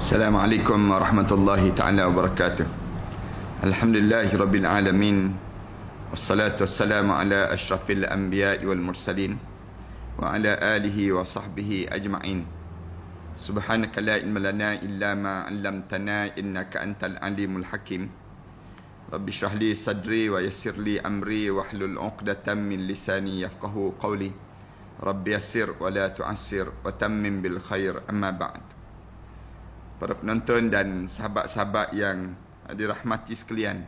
Assalamualaikum warahmatullahi ta'ala wabarakatuh. Alhamdulillahi rabbil alamin. Wassalatu wassalamu ala ashrafil anbiya'i wal mursalin wa ala alihi wa sahbihi ajma'in. Subhanaka la ilma lana illa ma 'allamtana innaka antal alimul hakim. Rabbi shrah li sadri wa yassir li amri wahlul 'uqdatam min lisani yafqahu qawli. Rabbi yassir wa la tu'assir wa tammim bil khair, amma ba'd. Para penonton dan sahabat-sahabat yang dirahmati sekalian,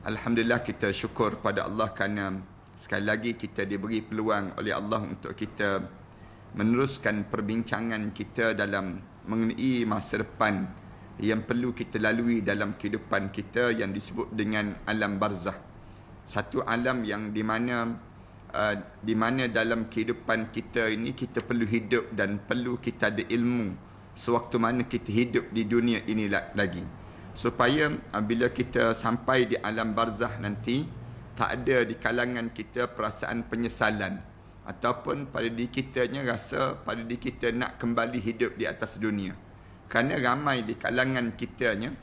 alhamdulillah kita syukur pada Allah kerana sekali lagi kita diberi peluang oleh Allah untuk kita meneruskan perbincangan kita dalam mengenai masa depan yang perlu kita lalui dalam kehidupan kita yang disebut dengan alam barzah. Satu alam yang di mana dalam kehidupan kita ini kita perlu hidup dan perlu kita ada ilmu sewaktu mana kita hidup di dunia ini lagi, supaya bila kita sampai di alam barzah nanti tak ada di kalangan kita perasaan penyesalan ataupun pada diri kitanya rasa pada diri kita nak kembali hidup di atas dunia. Kerana ramai di kalangan kitanya,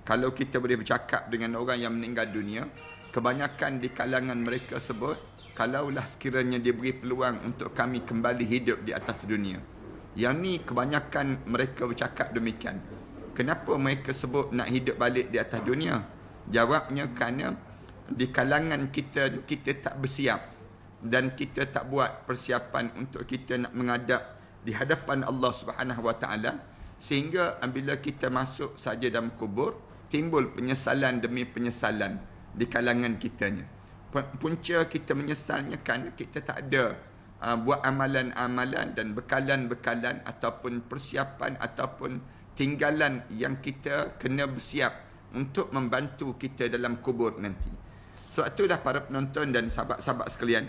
kalau kita boleh bercakap dengan orang yang meninggal dunia, kebanyakan di kalangan mereka sebut, kalaulah sekiranya diberi peluang untuk kami kembali hidup di atas dunia. Yang ni kebanyakan mereka bercakap demikian. Kenapa mereka sebut nak hidup balik di atas dunia? Jawabnya kerana di kalangan kita tak bersiap dan kita tak buat persiapan untuk kita nak menghadap di hadapan Allah Subhanahu Wa Taala, sehingga bila kita masuk saja dalam kubur timbul penyesalan demi penyesalan di kalangan kitanya. Punca kita menyesalnya kerana kita tak ada buat amalan-amalan dan bekalan-bekalan ataupun persiapan ataupun tinggalan yang kita kena bersiap untuk membantu kita dalam kubur nanti. Sebab itulah para penonton dan sahabat-sahabat sekalian,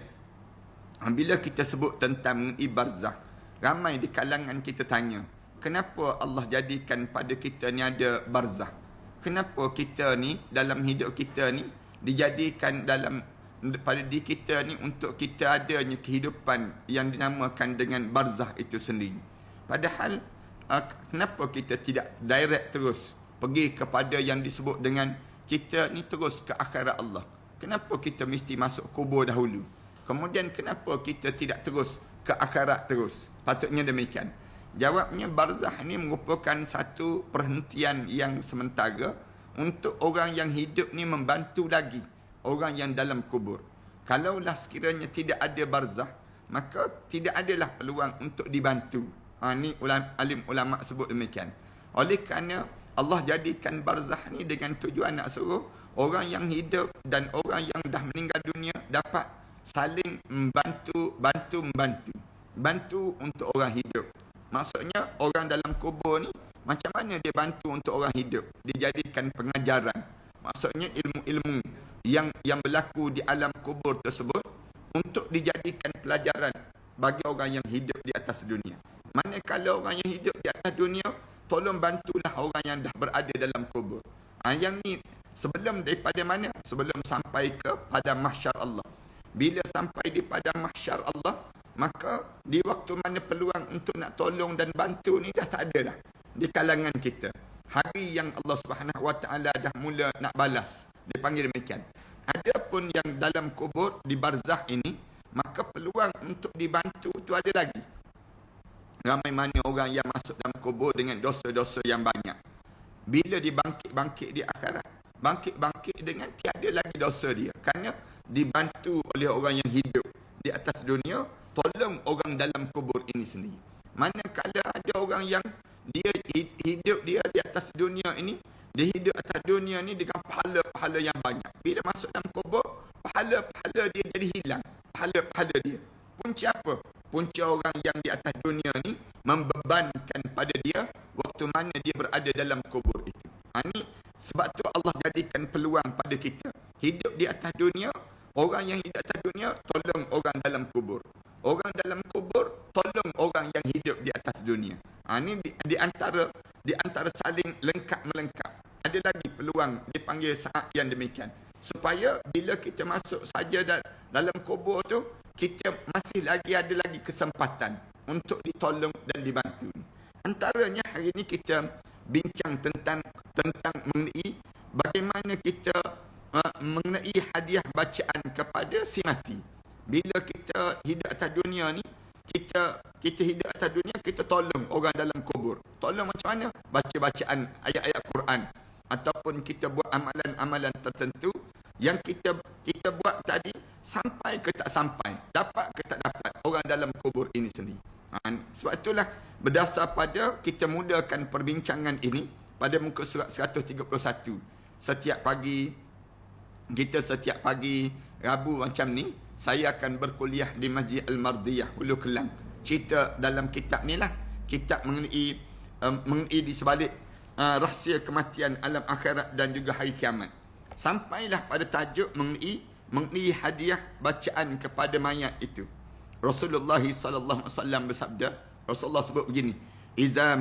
bila kita sebut tentang mengenai barzah, ramai di kalangan kita tanya, kenapa Allah jadikan pada kita ni ada barzah? Kenapa kita ni dalam hidup kita ni dijadikan pada diri kita ni untuk kita adanya kehidupan yang dinamakan dengan barzah itu sendiri. Padahal kenapa kita tidak direct terus pergi kepada yang disebut dengan kita ni terus ke akhirat Allah? Kenapa kita mesti masuk kubur dahulu? Kemudian kenapa kita tidak terus ke akhirat terus? Patutnya demikian. Jawabnya, barzah ni merupakan satu perhentian yang sementara untuk orang yang hidup ni membantu lagi orang yang dalam kubur. Kalaulah sekiranya tidak ada barzah, maka tidak adalah peluang untuk dibantu. Ni alim ulama sebut demikian. Oleh kerana Allah jadikan barzah ni dengan tujuan nak suruh orang yang hidup dan orang yang dah meninggal dunia dapat saling bantu untuk orang hidup. Maksudnya orang dalam kubur ni macam mana dia bantu untuk orang hidup? Dijadikan pengajaran. Maksudnya ilmu-ilmu yang berlaku di alam kubur tersebut untuk dijadikan pelajaran bagi orang yang hidup di atas dunia. Manakala orang yang hidup di atas dunia, tolong bantulah orang yang dah berada dalam kubur. Yang ni sebelum daripada mana? Sebelum sampai ke padang mahsyar Allah. Bila sampai di padang mahsyar Allah, maka di waktu mana peluang untuk nak tolong dan bantu ni dah tak ada dah di kalangan kita. Hari yang Allah Subhanahu Wa Taala dah mula nak balas, dipanggil demikian. Adapun yang dalam kubur di barzah ini, maka peluang untuk dibantu tu ada lagi. Ramai mana orang yang masuk dalam kubur dengan dosa-dosa yang banyak. Bila dibangkit di akhirat, bangkit dengan tiada lagi dosa dia. Kerana dibantu oleh orang yang hidup di atas dunia, tolong orang dalam kubur ini sendiri. Manakala ada orang yang dia hidup dia di atas dunia ini, dia hidup atas dunia ni dengan pahala-pahala yang banyak. Bila masuk dalam kubur, pahala-pahala dia jadi hilang. Pahala-pahala dia. Punca apa? Punca orang yang di atas dunia ni membebankan pada dia waktu mana dia berada dalam kubur itu. Ni sebab tu Allah jadikan peluang pada kita. Hidup di atas dunia, orang yang hidup atas dunia, tolong orang dalam kubur. Orang dalam kubur, tolong orang yang hidup di atas dunia. Ini di antara saling lengkap-melengkap. Ada lagi peluang dipanggil saat yang demikian. Supaya bila kita masuk saja dalam kubur tu, kita masih lagi ada lagi kesempatan untuk ditolong dan dibantu. Antaranya hari ini kita bincang tentang mengenai bagaimana kita mengenai hadiah bacaan kepada si mati. Bila kita hidup atas dunia ni, kita hidup atas dunia, kita tolong orang dalam kubur. Tolong macam mana? Baca bacaan ayat-ayat Quran, ataupun kita buat amalan-amalan tertentu yang kita buat tadi, sampai ke tak sampai, dapat ke tak dapat orang dalam kubur ini sendiri. Sebab itulah berdasar pada kita mudahkan perbincangan ini pada muka surat 131. Setiap pagi Rabu macam ni, saya akan berkuliah di Masjid Al-Mardiyah, Hulu Kelang. Cerita dalam kitab ni lah, kitab mengenai di sebalik rahsia kematian, alam akhirat dan juga hari kiamat. Sampailah pada tajuk mengenai hadiah bacaan kepada mayat itu. Rasulullah sallallahu alaihi wasallam bersabda, Rasulullah sebut begini, "Idza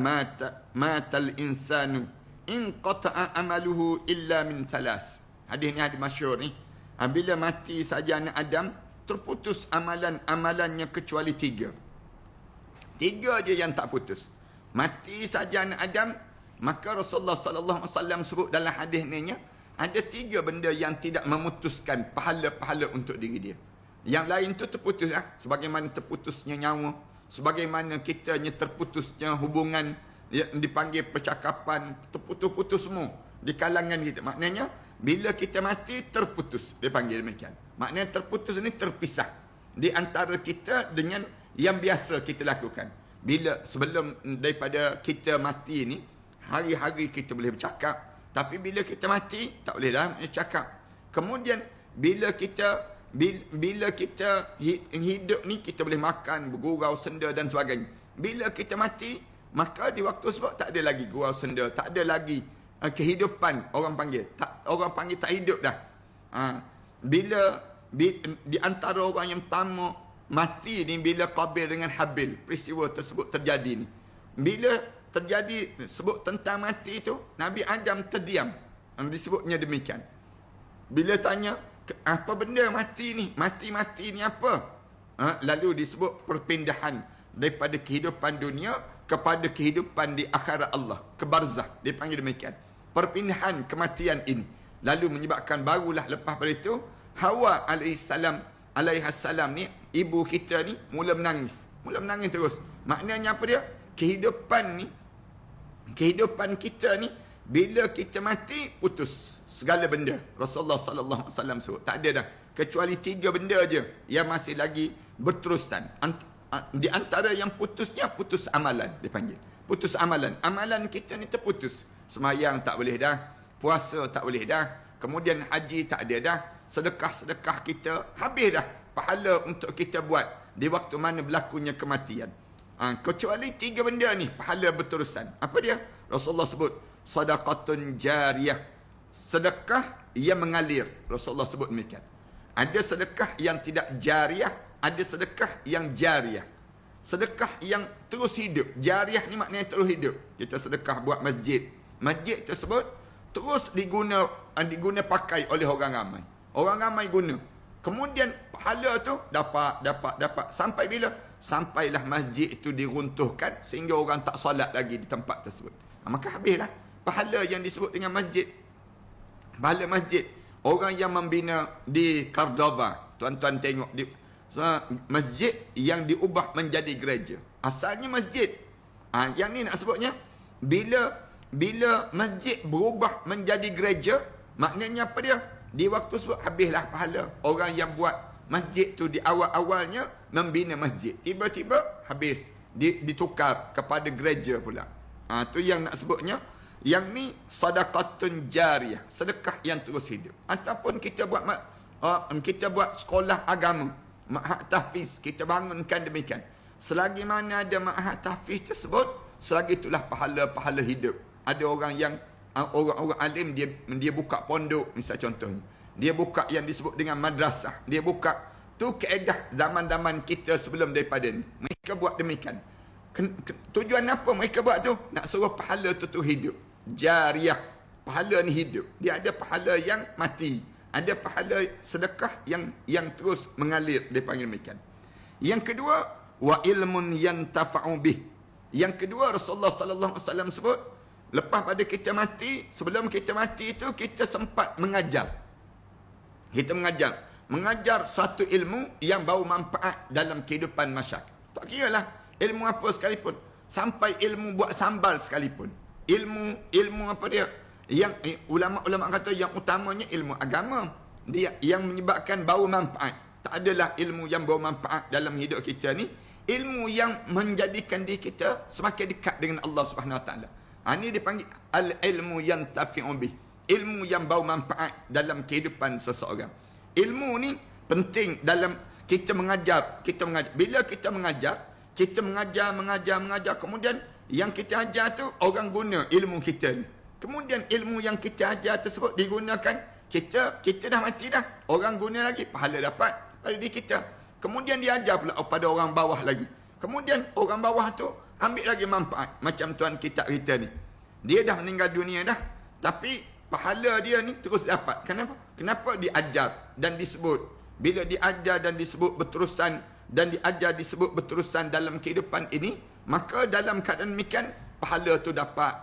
matal insanu inqata'a amaluhu illa min thalas." Hadis ni hadis masyhur ni. Bila mati saja anak Adam, terputus amalan-amalannya kecuali 3. 3 je yang tak putus. Mati saja anak Adam, maka Rasulullah sallallahu alaihi wasallam sebut dalam hadis ni nya, ada 3 benda yang tidak memutuskan pahala-pahala untuk diri dia. Yang lain tu terputus lah. Sebagaimana terputusnya nyawa, sebagaimana kitanya terputusnya hubungan, yang dipanggil percakapan, terputus-putus semua di kalangan kita. Maknanya bila kita mati, terputus, dipanggil demikian. Maknanya terputus ni terpisah di antara kita dengan yang biasa kita lakukan. Bila sebelum daripada kita mati ni, hari-hari kita boleh bercakap, tapi bila kita mati, tak boleh dah cakap. Kemudian bila kita hidup ni, kita boleh makan, bergurau, senda dan sebagainya. Bila kita mati, maka di waktu sebab tak ada lagi gurau senda, tak ada lagi kehidupan. Orang panggil tak hidup dah. Di antara orang yang pertama mati ni, bila Qabil dengan Habil, peristiwa tersebut terjadi ni. Bila terjadi sebut tentang mati itu, Nabi Adam terdiam. Disebutnya demikian. Bila tanya, apa benda mati ni? Mati ni apa? Lalu disebut perpindahan daripada kehidupan dunia kepada kehidupan di akhirat Allah, ke barzah, dipanggil demikian. Perpindahan kematian ini lalu menyebabkan, barulah lepas pada itu Hawa alaihissalam ni, ibu kita ni mula menangis terus. Maknanya apa dia? Kehidupan kita ni, bila kita mati, putus segala benda. Rasulullah sallallahu alaihi wasallam sebut, tak ada dah, kecuali 3 benda je yang masih lagi berterusan. Di antara yang putusnya, putus amalan, dipanggil putus amalan. Amalan kita ni terputus. Semayang tak boleh dah, puasa tak boleh dah, kemudian haji tak ada dah, sedekah kita habis dah pahala untuk kita buat di waktu mana berlakunya kematian. Kecuali 3 benda ni, pahala berterusan. Apa dia? Rasulullah sebut sadaqatun jariyah, sedekah yang mengalir. Rasulullah sebut demikian. Ada sedekah yang tidak jariyah, ada sedekah yang jariyah. Sedekah yang terus hidup. Jariyah ni maknanya terus hidup. Kita sedekah buat masjid. Masjid tersebut terus diguna pakai oleh orang ramai. Orang ramai guna. Kemudian pahala tu dapat. Sampai bila? Sampailah masjid itu diruntuhkan sehingga orang tak solat lagi di tempat tersebut. Maka habislah pahala yang disebut dengan masjid. Pahala masjid. Orang yang membina di Cordova, tuan-tuan tengok, masjid yang diubah menjadi gereja. Asalnya masjid. Yang ni nak sebutnya, bila masjid berubah menjadi gereja, maknanya apa dia? Di waktu sebut habislah pahala. Orang yang buat masjid tu di awal-awalnya membina masjid, tiba-tiba habis, ditukar kepada gereja pula. Tu yang nak sebutnya. Yang ni sadaqatun jariyah, sedekah yang terus hidup. Ataupun kita buat sekolah agama, ma'had tahfiz, kita bangunkan demikian. Selagi mana ada ma'had tahfiz tersebut, selagi itulah pahala-pahala hidup. Ada orang yang orang alim, dia buka pondok, misal contohnya, dia buka yang disebut dengan madrasah, dia buka tu kaedah zaman-zaman kita sebelum daripada ni. Mereka buat demikian. Tujuan apa mereka buat tu? Nak suruh pahala tu hidup. Jariyah, pahala ni hidup. Dia ada pahala yang mati, ada pahala sedekah yang terus mengalir, dia panggil demikian. Yang kedua, wa ilmun yantafa'u bih. Yang kedua, Rasulullah sallallahu alaihi wasallam sebut, lepas pada kita mati, sebelum kita mati itu kita sempat mengajar. Kita mengajar satu ilmu yang bau manfaat dalam kehidupan masyarakat. Tak kira lah ilmu apa sekalipun, sampai ilmu buat sambal sekalipun. Ilmu apa dia? Yang ulama-ulama kata yang utamanya ilmu agama. Dia yang menyebabkan bau manfaat. Tak adalah ilmu yang bau manfaat dalam hidup kita ni. Ilmu yang menjadikan diri kita semakin dekat dengan Allah Subhanahu Wa Taala. Ini dipanggil al-ilmu yang tafi'u bih. Ilmu yang bau manfaat dalam kehidupan seseorang. Ilmu ni penting dalam kita mengajar. Bila kita mengajar, kemudian yang kita ajar tu orang guna ilmu kita ni. Kemudian ilmu yang kita ajar tersebut digunakan, kita dah mati dah. Orang guna lagi, pahala dapat pada diri kita. Kemudian dia ajar pula pada orang bawah lagi. Kemudian orang bawah tu ambil lagi manfaat. Macam tuan kita ni. Dia dah meninggal dunia dah. Tapi pahala dia ni terus dapat. Kenapa? Kenapa diajar dan disebut? Bila diajar dan disebut berterusan, dan diajar disebut berterusan dalam kehidupan ini, maka dalam keadaan demikian, pahala tu dapat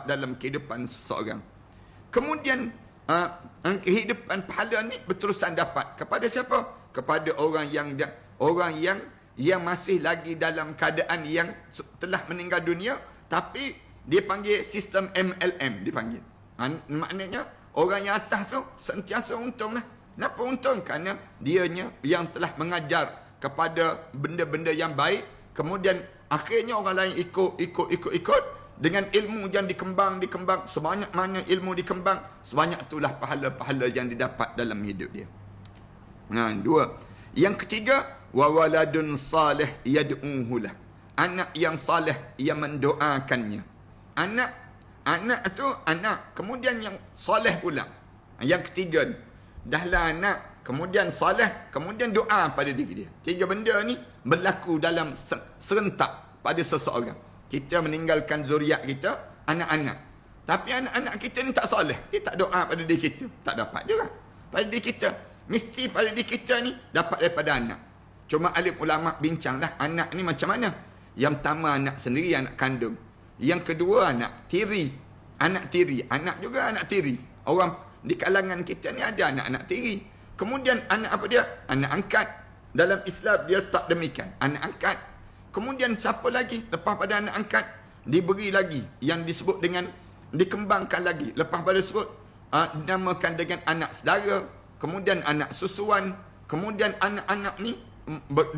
dalam kehidupan seseorang. Kemudian kehidupan pahala ni berterusan dapat kepada siapa? Kepada orang yang masih lagi dalam keadaan yang telah meninggal dunia, tapi dia panggil sistem MLM dipanggil. Maknanya orang yang atas tu sentiasa untung lah. Kenapa untung? Kerana dianya yang telah mengajar kepada benda-benda yang baik, kemudian akhirnya orang lain ikut dengan ilmu yang dikembang, sebanyak mana ilmu dikembang, sebanyak itulah pahala-pahala yang didapat dalam hidup dia. Dua. Yang ketiga, wa waladun salih yad'uhu lah. Anak yang salih yang mendoakannya. Anak tu anak, kemudian yang salih pula. Yang ketiga ni, dahlah anak, kemudian salih, kemudian doa pada diri dia. Tiga benda ni berlaku dalam serentak pada seseorang. Kita meninggalkan zuriat kita, anak-anak. Tapi anak-anak kita ni tak salih. Dia tak doa pada diri kita. Tak dapat juga pada diri kita. Mesti pada diri kita ni dapat daripada anak. Cuma alim ulama bincanglah anak ni macam mana. Yang pertama anak sendiri, anak kandung. Yang kedua anak tiri. Anak juga anak tiri. Orang di kalangan kita ni ada anak-anak tiri. Kemudian anak apa dia? Anak angkat. Dalam Islam dia tak demikian. Anak angkat. Kemudian siapa lagi? Lepas pada anak angkat, diberi lagi yang disebut dengan, dikembangkan lagi. Lepas pada sebut, dinamakan dengan anak saudara. Kemudian anak susuan. Kemudian anak-anak ni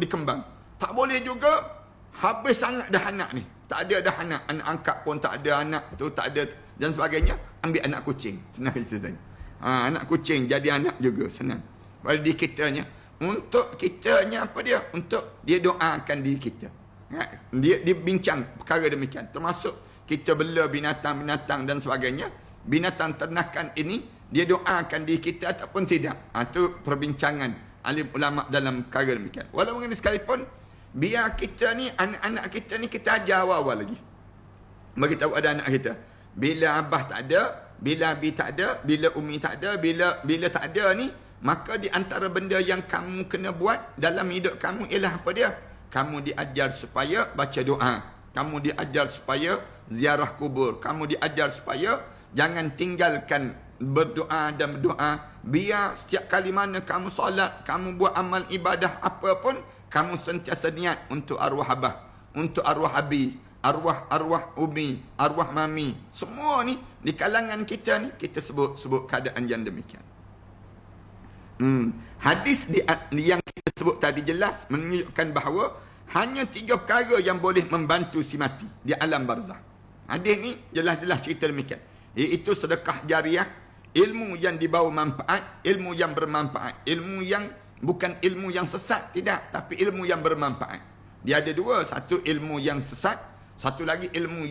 dikembang. Tak boleh juga habis sangat dah anak ni. Tak ada dah anak. Anak angkat pun tak ada, anak tu tak ada dan sebagainya. Ambil anak kucing. Senang ceritanya. Anak kucing jadi anak juga. Senang. Pada diri kitanya. Untuk kitanya apa dia? Untuk dia doakan diri kita. Dia bincang perkara demikian. Termasuk kita bela binatang-binatang dan sebagainya. Binatang ternakan ini, dia doakan diri kita ataupun tidak. Itu perbincangan alim ulama dalam perkara demikian. Walaupun ini sekalipun, biar kita ni, anak-anak kita ni, kita ajar awal-awal lagi. Bagi tahu ada anak kita. Bila abah tak ada, bila abi tak ada, bila umi tak ada, bila tak ada ni, maka di antara benda yang kamu kena buat dalam hidup kamu ialah apa dia? Kamu diajar supaya baca doa. Kamu diajar supaya ziarah kubur. Kamu diajar supaya jangan tinggalkan berdoa dan berdoa. Biar setiap kali mana kamu solat, kamu buat amal ibadah apa pun, kamu sentiasa niat untuk arwah abah, untuk arwah abi, arwah umi, arwah mami. Semua ni di kalangan kita ni kita sebut keadaan yang demikian. Hadis yang kita sebut tadi jelas menunjukkan bahawa hanya 3 perkara yang boleh membantu si mati di alam barzah. Hadis ni jelas-jelas cerita demikian. Iaitu sedekah jariah, ilmu yang dibawa manfaat, ilmu yang bermanfaat, ilmu yang bukan ilmu yang sesat, tidak, tapi ilmu yang bermanfaat. Dia ada 2, satu ilmu yang sesat, satu lagi ilmu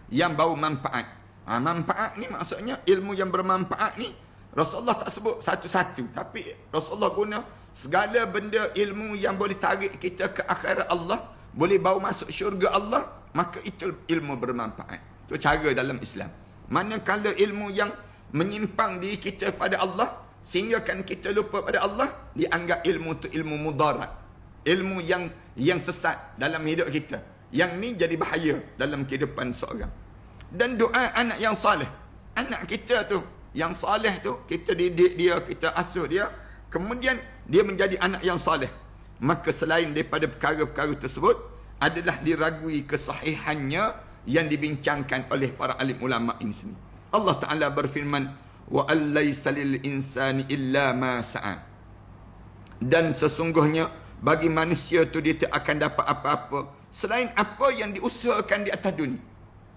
yang bawa manfaat. Manfaat ni maksudnya ilmu yang bermanfaat ni Rasulullah tak sebut satu-satu, tapi Rasulullah guna segala benda ilmu yang boleh tarik kita ke akhirat Allah, boleh bawa masuk syurga Allah, maka itu ilmu bermanfaat. Itu cara dalam Islam. Manakala ilmu yang menyimpang diri kita pada Allah, sehingga kan kita lupa pada Allah, dianggap ilmu itu ilmu mudarat. Ilmu yang sesat dalam hidup kita. Yang ni jadi bahaya dalam kehidupan seorang. Dan doa anak yang saleh. Anak kita tu, yang saleh tu, kita didik dia, kita asuh dia, kemudian dia menjadi anak yang saleh. Maka selain daripada perkara-perkara tersebut, adalah diragui kesahihannya yang dibincangkan oleh para alim ulama ini sini. Allah Ta'ala berfirman, wa allaysa lil insani illa ma sa'a. Dan sesungguhnya bagi manusia tu dia tak akan dapat apa-apa selain apa yang diusahakan di atas dunia.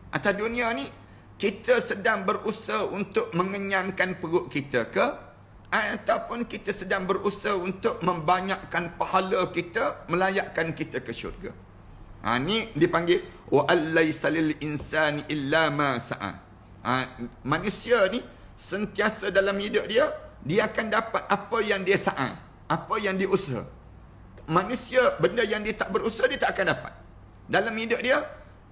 Atas dunia ni kita sedang berusaha untuk mengenyangkan perut kita ke, ataupun kita sedang berusaha untuk membanyakkan pahala kita, melayakkan kita ke syurga. Ni dipanggil wa allaysa lil insani illa ma sa'a. Manusia ni sentiasa dalam hidup dia, dia akan dapat apa yang dia sa'a, apa yang dia usaha. Manusia, benda yang dia tak berusaha, dia tak akan dapat. Dalam hidup dia,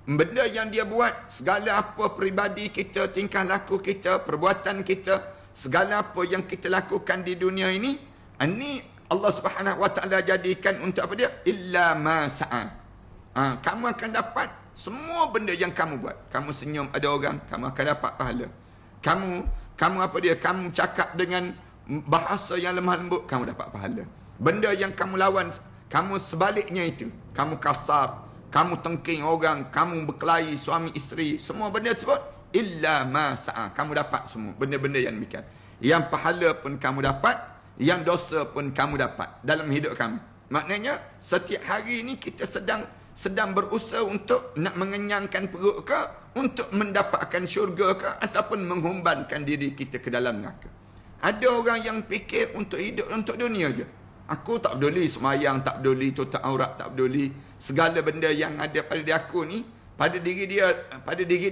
benda yang dia buat, segala apa peribadi kita, tingkah laku kita, perbuatan kita, segala apa yang kita lakukan di dunia ini, ini Allah Subhanahu Wa Taala jadikan untuk apa dia? Illa ma sa'a. Kamu akan dapat semua benda yang kamu buat. Kamu senyum ada orang, kamu akan dapat pahala. Kamu apa dia? Kamu cakap dengan bahasa yang lemah lembut, kamu dapat pahala. Benda yang kamu lawan, kamu sebaliknya itu, kamu kasar, kamu tengking orang, kamu berkelahi suami isteri, semua benda tersebut illa ma sa'a, kamu dapat semua benda-benda yang demikian. Yang pahala pun kamu dapat, yang dosa pun kamu dapat dalam hidup kamu. Maknanya setiap hari ini kita sedang berusaha untuk nak mengenyangkan perut ke, untuk mendapatkan syurga ke, ataupun menghumbankan diri kita ke dalam neraka. Ada orang yang fikir untuk hidup untuk dunia je. Aku tak peduli semayang, tak peduli tutup aurat, tak peduli segala benda yang ada pada diri aku ni, pada diri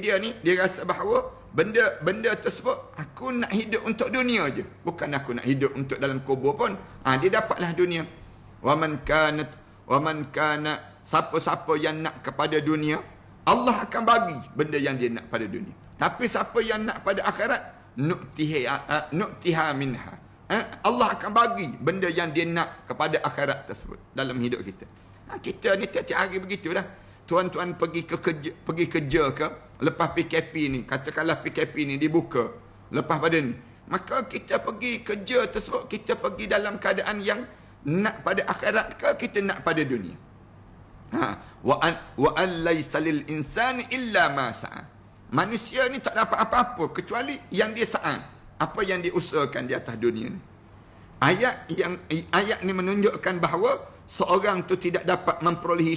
dia ni, dia rasa bahawa benda tersebut aku nak hidup untuk dunia je, bukan aku nak hidup untuk dalam kubur pun. Dia dapatlah dunia. Wa man kana, siapa-siapa yang nak kepada dunia, Allah akan bagi benda yang dia nak pada dunia. Tapi siapa yang nak pada akhirat, nu'tiha minha. Allah akan bagi benda yang dia nak kepada akhirat tersebut dalam hidup kita. Kita ni tiap-tiap hari begitu dah. Tuan-tuan pergi kerja ke, lepas PKP ni, katakanlah PKP ni dibuka lepas pada ni, maka kita pergi kerja tersebut, kita pergi dalam keadaan yang nak pada akhirat ke, kita nak pada dunia. Wa an laysa lil insani illa ma sa'a. Manusia ni tak dapat apa-apa kecuali yang dia sa'a, apa yang diusahakan di atas dunia ni. Ayat ni menunjukkan bahawa seorang tu tidak dapat memperolehi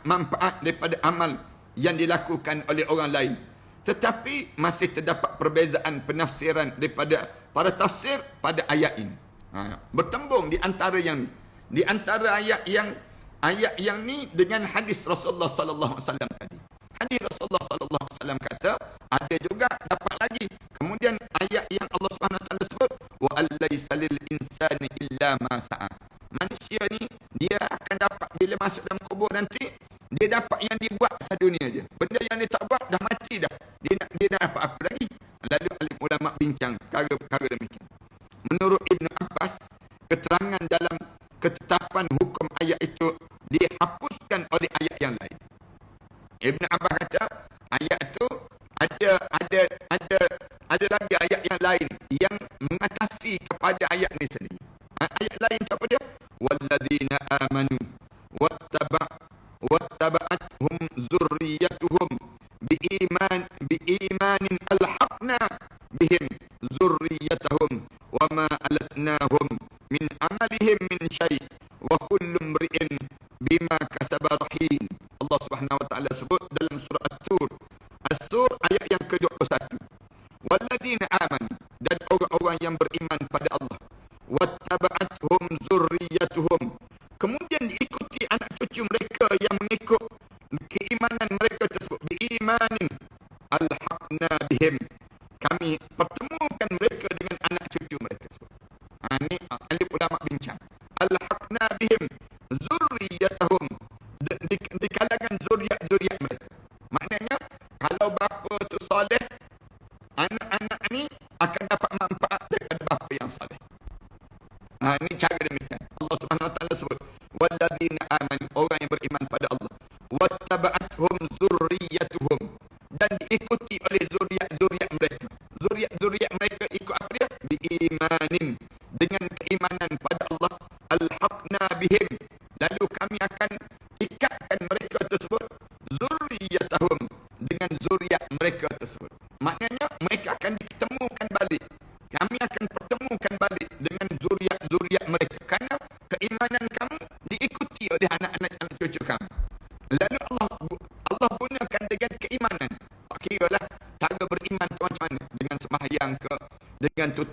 manfaat daripada amal yang dilakukan oleh orang lain. Tetapi masih terdapat perbezaan penafsiran daripada para tafsir pada ayat ini. Bertembung di antara yang ni, di antara ayat yang ni dengan hadis Rasulullah sallallahu alaihi wasallam tadi. Hadis Rasulullah sallallahu alaihi wasallam kata, ada juga dapat lagi. Kemudian ayat yang Allah Subhanahu wa taala sebut, wa allaysa lil insani illa ma sa'a. Manusia ni dia akan dapat bila masuk dalam kubur nanti, dia dapat yang dibuat atas dunia je. Benda yang dia tak buat dah mati dah. Dia nak dapat apa lagi? Lalu alim ulama bincang perkara-perkara demikian. Menurut Ibn Abbas, keterangan dalam ketetapan hukum ayat itu dihapuskan oleh ayat yang lain. Ibn Abbas kata ayat itu ada lagi ayat yang lain yang mengatasi kepada ayat ini sendiri. Ayat lain tu apa dia? Walladzina amanu wattaba'athum zurriyyatuhum biimanin alhaqna bihim zurriyyatahum wama alatnahum min amalihim min syai' wa kullu imri'in bima kasaba rahin. Allah Subhanahu wa taala sebut dalam surah As-Sur ayat yang ke-21. Walladzina amanu, dan orang-orang yang beriman pada Allah, wattaba'athum zurriyyatuhum, kemudian diikuti anak cucu mereka yang mengikut keimanan mereka tersebut, biimanin alhaqna bihim, kami pertemukan mereka dengan anak cucu mereka tersebut. Ini ahli ulama bincang. Alhaqna bihim zurriyyatahum, di kalangan zuriat mereka. Maknanya kalau bapa tu soleh, anak-anak ni akan dapat manfaat daripada bapa yang soleh. Ini cara demikian. Allah Subhanahu wa taala sebut walladzina amanu, orang yang beriman pada Allah, wattaba'athum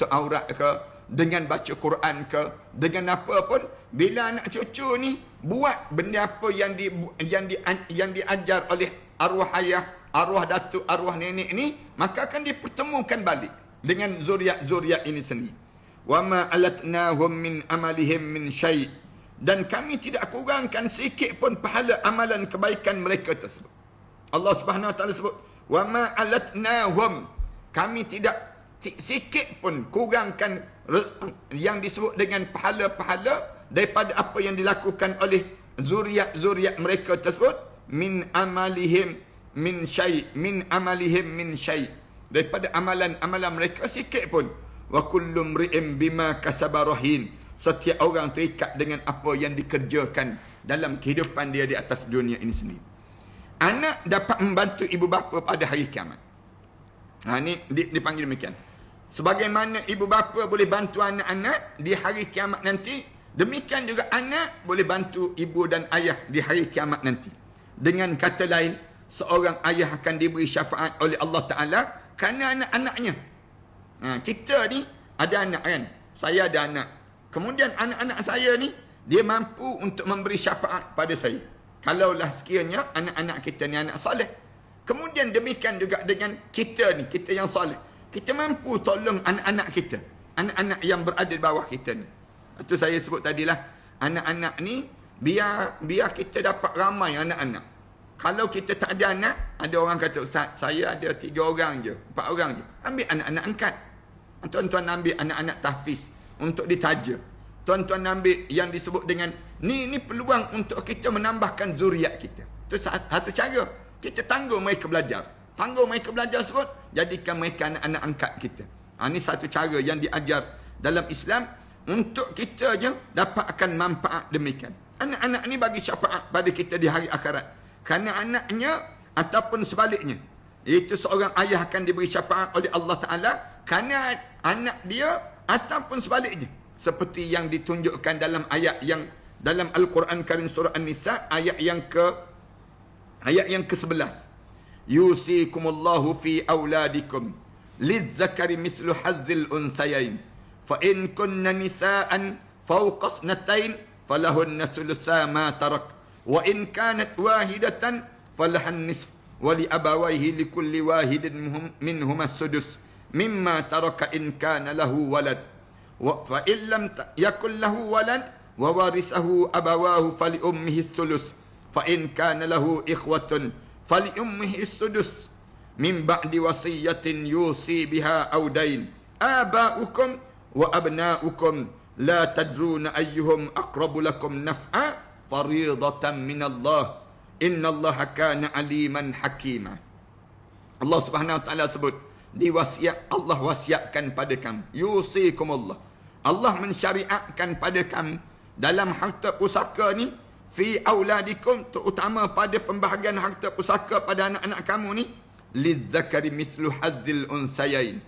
tutup aurat ke, dengan baca Quran ke, dengan apa pun, bila anak cucu ni buat benda apa yang diajar oleh arwah ayah, arwah datuk, arwah nenek ni, maka akan dipertemukan balik dengan zuriat-zuriat ini sendiri. Wa ma alatnahum min amalihim min syai', dan kami tidak kurangkan sedikit pun pahala amalan kebaikan mereka tersebut. Allah Subhanahu wa taala sebut, wa ma alatnahum, kami tidak sikit pun kurangkan yang disebut dengan pahala-pahala daripada apa yang dilakukan oleh zuriat-zuriat mereka tersebut, min amalihim min syai', min amalihim min syai', daripada amalan-amalan mereka sikit pun. Wa kullu mri'in bima kasaba rahin, setiap orang terikat dengan apa yang dikerjakan dalam kehidupan dia di atas dunia ini sendiri. Anak dapat membantu ibu bapa pada hari kiamat. Ini dipanggil demikian. Sebagaimana ibu bapa boleh bantu anak-anak di hari kiamat nanti, demikian juga anak boleh bantu ibu dan ayah di hari kiamat nanti. Dengan kata lain, seorang ayah akan diberi syafaat oleh Allah Ta'ala kerana anak-anaknya. Kita ni ada anak kan? Saya ada anak. Kemudian anak-anak saya ni, dia mampu untuk memberi syafaat pada saya. Kalaulah sekiranya anak-anak kita ni anak soleh. Kemudian demikian juga dengan kita ni, kita yang soleh. Kita mampu tolong anak-anak kita, anak-anak yang berada di bawah kita ni. Itu saya sebut tadilah, anak-anak ni biar kita dapat ramai anak-anak. Kalau kita tak ada anak, ada orang kata, Ustaz, saya ada 3 orang je, 4 orang je. Ambil anak-anak angkat. Tuan-tuan ambil anak-anak tahfiz untuk ditaja. Tuan-tuan ambil yang disebut dengan ni peluang untuk kita menambahkan zuriat kita. Itu satu cara. Kita tangguh mereka belajar. Tangguh mereka belajar sebut, jadikan mereka anak-anak angkat kita. Ini satu cara yang diajar dalam Islam untuk kita je dapat akan manfaat demikian. Anak-anak ni bagi syafaat pada kita di hari akhirat. Kerana anaknya ataupun sebaliknya, iaitu seorang ayah akan diberi syafaat oleh Allah Ta'ala kerana anak dia ataupun sebaliknya. Seperti yang ditunjukkan dalam ayat yang dalam Al-Quran Karim surah An-Nisa ayat yang ke-11. Yusikumullahu fi auladikum lizzakari mislu hazzil unsayain fa in kunna nisaan fawqa ithnatayn falahunna thulutha ma tarak wa in kanat wahidatan falahan nisf wa li abawayhi likulli wahidin minhum as-sudus mimma taraka in kana lahu walad wa fa in lam yakul lahu walad wa warithahu abawahu fali ummihi thuluth fa in kana lahu ikhwatun fali ummihi sudus min ba'di wasiyatin yusi biha aw dain aba'ukum wa abna'ukum la tadruna ayyuhum aqrabu lakum naf'a fariidatan min Allah innallaha kana aliman hakima. Allah Subhanahu wa taala sebut di wasiat, Allah wasiatkan pada kamu, yusikumullah, Allah mensyariatkan pada kamu dalam harta pusaka ni, fi auladikum, terutama pada pembahagian harta pusaka pada anak-anak kamu ni, lizzakari mislu hazzil unsayain.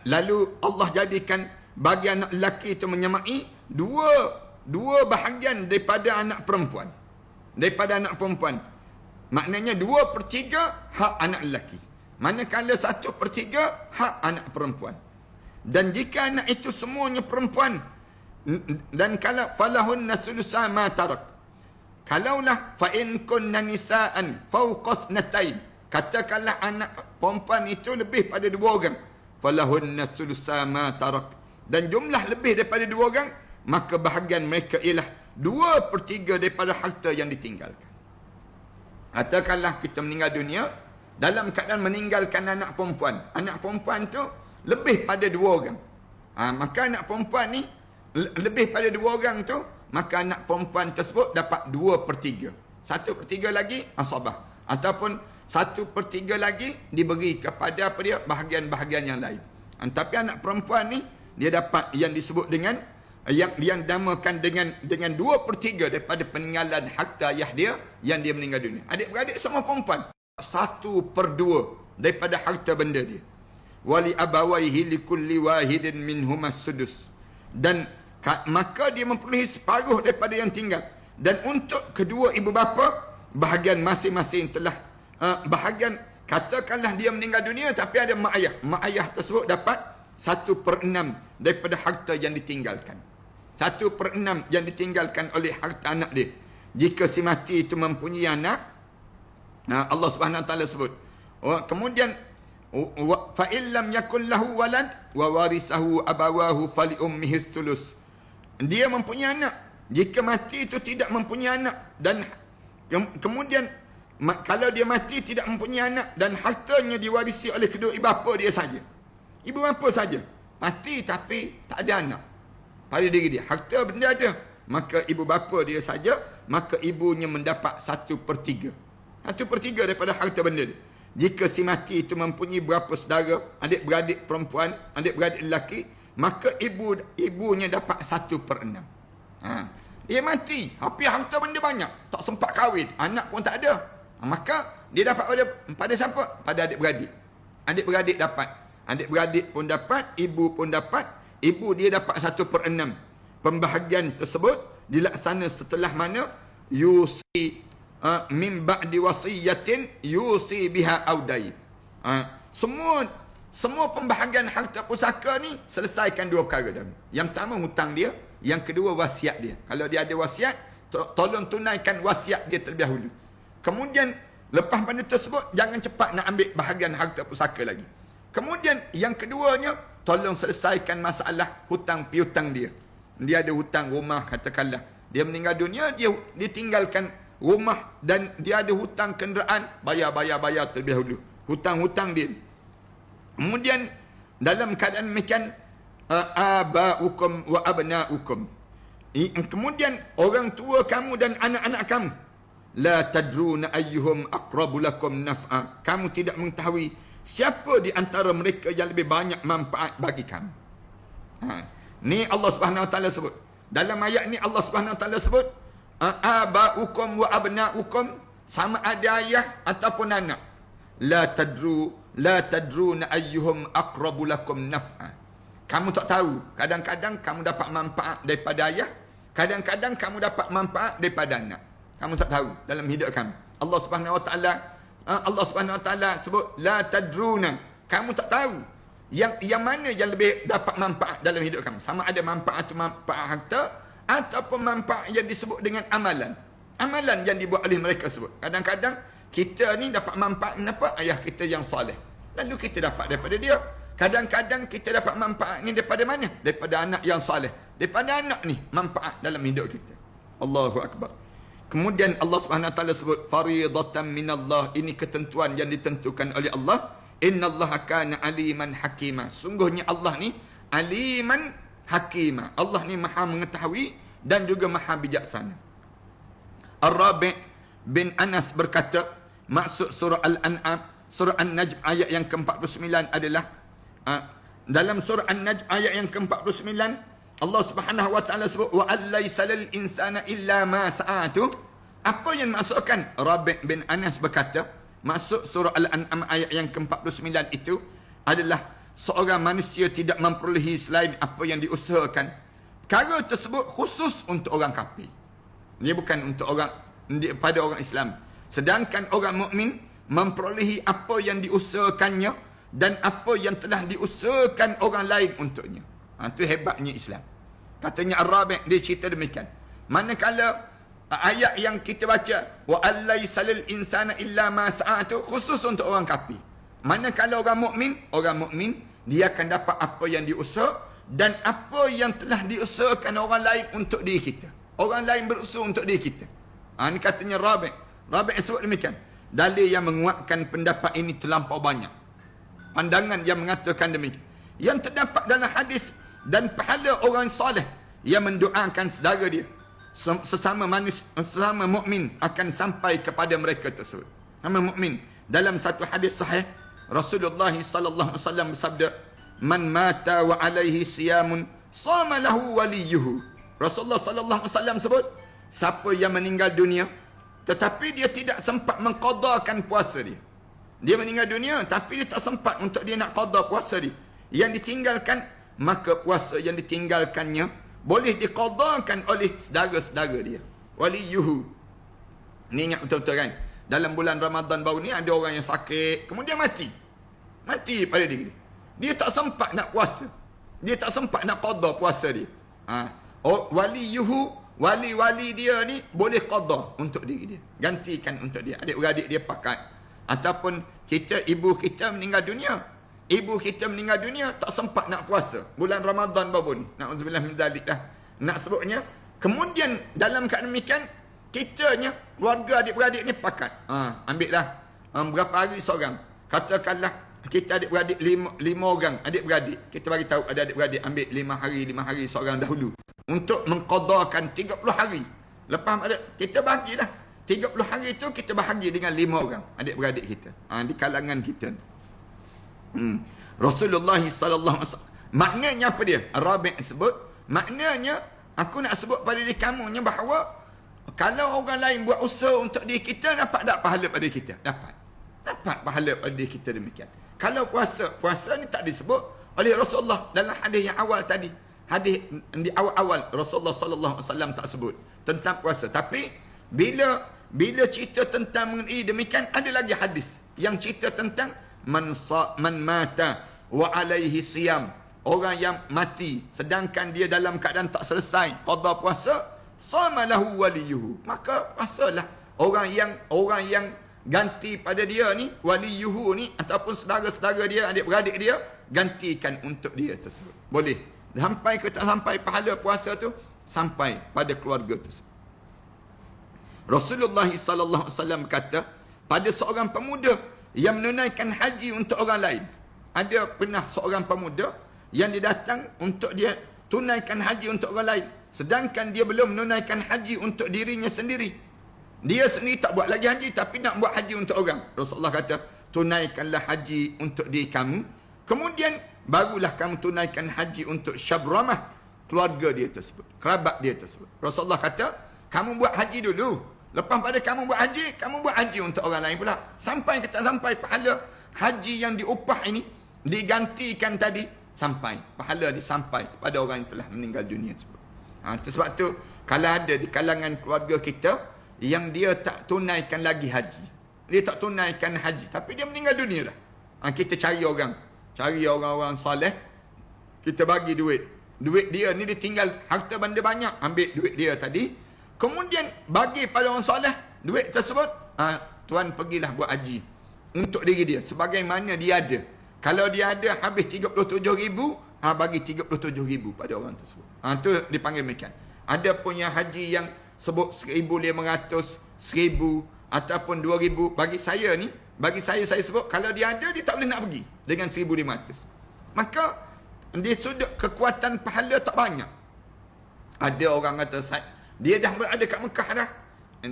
Lalu Allah jadikan bagi anak lelaki itu menyamai dua bahagian daripada anak perempuan. Daripada anak perempuan, maknanya 2/3 hak anak lelaki, manakala 1/3 hak anak perempuan. Dan jika anak itu semuanya perempuan, dan kalau falahunna thulutha ma tarak, kalaulah fa in kunna nisaan fawqa ithnatayn, katakanlah anak perempuan itu lebih pada 2 orang, falahunna thulutha ma tarak, dan jumlah lebih daripada 2 orang, maka bahagian mereka ialah 2/3 daripada harta yang ditinggalkan. Katakanlah kita meninggal dunia dalam keadaan meninggalkan anak perempuan tu lebih pada 2 orang, maka anak perempuan ni lebih pada 2 orang tu, maka anak perempuan tersebut dapat 2/3. 1/3 lagi asabah, ataupun 1/3 lagi diberi kepada apa dia, bahagian-bahagian yang lain. Tapi anak perempuan ni dia dapat yang disebut dengan yang dinamakan dengan 2/3 daripada peninggalan harta ayah dia yang dia meninggal dunia. Adik-beradik semua perempuan, 1/2 daripada harta benda dia. Wali abawaihi likulli wahidin minhum as-sudus, dan maka dia memperoleh separuh daripada yang tinggal. Dan untuk kedua ibu bapa, bahagian masing-masing telah bahagian, katakanlah dia meninggal dunia tapi ada mak ayah. Mak ayah tersebut dapat 1/6 daripada harta yang ditinggalkan. 1/6 yang ditinggalkan oleh harta anak dia. Jika si mati itu mempunyai anak, Allah Subhanahu Wa Taala sebut. Kemudian fa illam yakul lahu walad wa warithahu abawahu fali ummihi thuluth. Dia mempunyai anak. Jika mati itu tidak mempunyai anak dan kemudian kalau dia mati tidak mempunyai anak dan hartanya diwarisi oleh kedua ibu bapa dia saja. Ibu bapa saja. Mati tapi tak ada anak pada diri dia. Harta benda ada. Maka ibu bapa dia saja, maka ibunya mendapat 1/3. 1/3 daripada harta benda dia. Jika si mati itu mempunyai berapa saudara, adik-beradik perempuan, adik-beradik lelaki, maka ibunya dapat 1/6. Dia mati, tapi harta benda banyak, tak sempat kahwin, anak pun tak ada. Maka dia dapat pada siapa? Pada adik-beradik. Adik-beradik dapat. Adik-beradik pun dapat, ibu pun dapat. Ibu dia dapat 1/6. Pembahagian tersebut dilaksana setelah mana yusi min ba'di wasiyatin yusi biha audain. Semua pembahagian harta pusaka ni selesaikan dua perkara dah. Yang pertama hutang dia, yang kedua wasiat dia. Kalau dia ada wasiat, tolong tunaikan wasiat dia terlebih dahulu. Kemudian lepas pada tersebut jangan cepat nak ambil bahagian harta pusaka lagi. Kemudian yang keduanya, tolong selesaikan masalah hutang piutang dia. Dia ada hutang rumah katakanlah. Dia meninggal dunia, dia tinggalkan rumah dan dia ada hutang kenderaan, bayar terlebih dahulu. Hutang-hutang dia. Kemudian dalam keadaan demikian abaukum wa abnaukum. Kemudian orang tua kamu dan anak-anak kamu. La tadruna ayyuhum aqrabu lakum naf'a. Kamu tidak mengetahui siapa di antara mereka yang lebih banyak manfaat bagi kamu. Ni Allah Subhanahu Wa Taala sebut. Dalam ayat ni Allah Subhanahu Wa Taala sebut abaukum wa abnaukum, sama ada ayah ataupun anak. La tadruna ayyuhum aqrabu lakum naf'a. Kamu tak tahu. Kadang-kadang kamu dapat manfaat daripada ayah, kadang-kadang kamu dapat manfaat daripada anak. Kamu tak tahu dalam hidup kamu. Allah Subhanahu Wa Taala sebut la tadruna. Kamu tak tahu yang mana yang lebih dapat manfaat dalam hidup kamu. Sama ada manfaat harta ataupun manfaat yang disebut dengan amalan. Amalan yang dibuat oleh mereka sebut. Kadang-kadang kita ni dapat manfaat kenapa? Ayah kita yang soleh. Lalu kita dapat daripada dia. Kadang-kadang kita dapat manfaat ni daripada mana? Daripada anak yang soleh. Daripada anak ni manfaat dalam hidup kita. Allahu Akbar. Kemudian Allah Subhanahu Wa Taala sebut faridatan minallah. Ini ketentuan yang ditentukan oleh Allah. Innallaha kana aliman hakima. Sungguhnya Allah ni aliman hakima. Allah ni maha mengetahui dan juga maha bijaksana. Ar-Rabi' bin Anas berkata, maksud surah Al-An'am, surah An-Najm ayat yang ke-49 adalah dalam surah An-Najm ayat yang ke-49 Allah Subhanahu Wa Taala sebut wa allaysa lil insana illa ma sa'atu. Apa yang maksudkan? Rabi' bin Anas berkata, maksud surah Al-An'am ayat yang ke-49 itu adalah seorang manusia tidak memperolehi selain apa yang diusahakan. Perkara tersebut khusus untuk orang kafir. Ini bukan untuk pada orang Islam. Sedangkan orang mukmin memperolehi apa yang diusahakannya dan apa yang telah diusahakan orang lain untuknya. Itu hebatnya Islam. Katanya Ar-Rabi' dia cerita demikian. Manakala ayat yang kita baca wa allaysa lil insana illa ma sa'atu khusus untuk orang kafir. Manakala orang mukmin dia akan dapat apa yang diusaha dan apa yang telah diusahakan orang lain untuk diri kita. Orang lain berusaha untuk diri kita. Ini katanya Rabi'. Rabi' sebut demikian. Dalil yang menguatkan pendapat ini terlampau banyak. Pandangan yang mengatakan demikian. Yang terdapat dalam hadis dan pahala orang soleh yang mendoakan saudara dia sesama manusia, sesama mukmin akan sampai kepada mereka tersebut. Sama mukmin. Dalam satu hadis sahih Rasulullah sallallahu alaihi wasallam bersabda, "Man mata wa alaihi siyamun sama lahu waliyuhu." Rasulullah sallallahu alaihi wasallam sebut, siapa yang meninggal dunia tetapi dia tidak sempat mengqadakan puasa dia. Dia meninggal dunia tapi dia tak sempat untuk dia nak qada puasa dia. Yang ditinggalkan, maka puasa yang ditinggalkannya boleh diqadakan oleh saudara-saudara dia. Waliyuhu. Ni ingat betul-betul kan? Dalam bulan Ramadan baru ni ada orang yang sakit kemudian mati pada diri. dia tak sempat nak puasa. Dia tak sempat nak qada puasa dia. Wali dia ni boleh qada untuk diri dia. Gantikan untuk dia. Adik-beradik dia pakat. Ataupun ibu kita meninggal dunia. Ibu kita meninggal dunia tak sempat nak puasa. Bulan Ramadan baru ni. Na'udzubillah min dzalik dah. Nak sebutnya. Kemudian dalam keadaan demikian, kitanya, keluarga adik-beradik ni pakat. Ambil lah. Berapa hari seorang. Katakanlah kita adik-beradik lima orang adik-beradik. Kita bagi tahu ada adik-beradik ambil 5 hari seorang dahulu. Untuk mengqadakan 30 hari. Lepas kita bagilah 30 hari itu kita bahagi dengan 5 orang adik-beradik kita. Di kalangan kita. Rasulullah sallallahu alaihi wasallam. Maknanya apa dia? Rabi' sebut, maknanya aku nak sebut pada diri kamunya bahawa kalau orang lain buat usaha untuk diri kita, dapat tak pahala pada kita? Dapat pahala pada diri kita demikian. Kalau puasa ni tak disebut oleh Rasulullah dalam hadis yang awal tadi. Hadis di awal-awal Rasulullah sallallahu alaihi wasallam tak sebut tentang puasa. Tapi bila cerita tentang mengenai demikian, ada lagi hadis yang cerita tentang man mata wa alaihi siyam. Orang yang mati sedangkan dia dalam keadaan tak selesai qada puasa, sama lahu waliyuhu. Maka puasalah orang yang ganti pada dia ni, waliyuhu ni ataupun saudara-saudara dia, adik-beradik dia, gantikan untuk dia tersebut. Boleh. Sampai ke tak sampai pahala puasa tu, sampai pada keluarga tersebut. Rasulullah sallallahu alaihi wasallam kata, pada seorang pemuda yang menunaikan haji untuk orang lain. Ada pernah seorang pemuda yang dia datang untuk dia tunaikan haji untuk orang lain, sedangkan dia belum menunaikan haji untuk dirinya sendiri. Dia sendiri tak buat lagi haji, tapi nak buat haji untuk orang. Rasulullah kata, tunaikanlah haji untuk diri kamu, kemudian barulah kamu tunaikan haji untuk syabramah, keluarga dia tersebut, kerabat dia tersebut. Rasulullah kata, kamu buat haji dulu. Lepas pada kamu buat haji untuk orang lain pula. Sampai ke tak sampai pahala haji yang diupah ini digantikan tadi, sampai pahala disampai pada orang yang telah meninggal dunia tersebut. Itu sebab tu kalau ada di kalangan keluarga kita yang dia tak tunaikan lagi haji, dia tak tunaikan haji, tapi dia meninggal dunia dah, kita cari orang-orang soleh, kita bagi duit dia ni, dia tinggal harta benda banyak, ambil duit dia tadi, kemudian bagi pada orang soleh duit tersebut. Tuan pergilah buat haji untuk diri dia sebagaimana dia ada. Kalau dia ada habis 37,000, bagi 37,000 pada orang tersebut. Tu dipanggil demikian. Ada pun yang haji yang sebut 1,500, 1,000 ataupun 2,000. Bagi saya saya sebut, kalau dia ada, dia tak boleh nak pergi dengan 1,500. Maka dia sudut kekuatan pahala tak banyak. Ada orang kata, dia dah berada kat Mekah dah,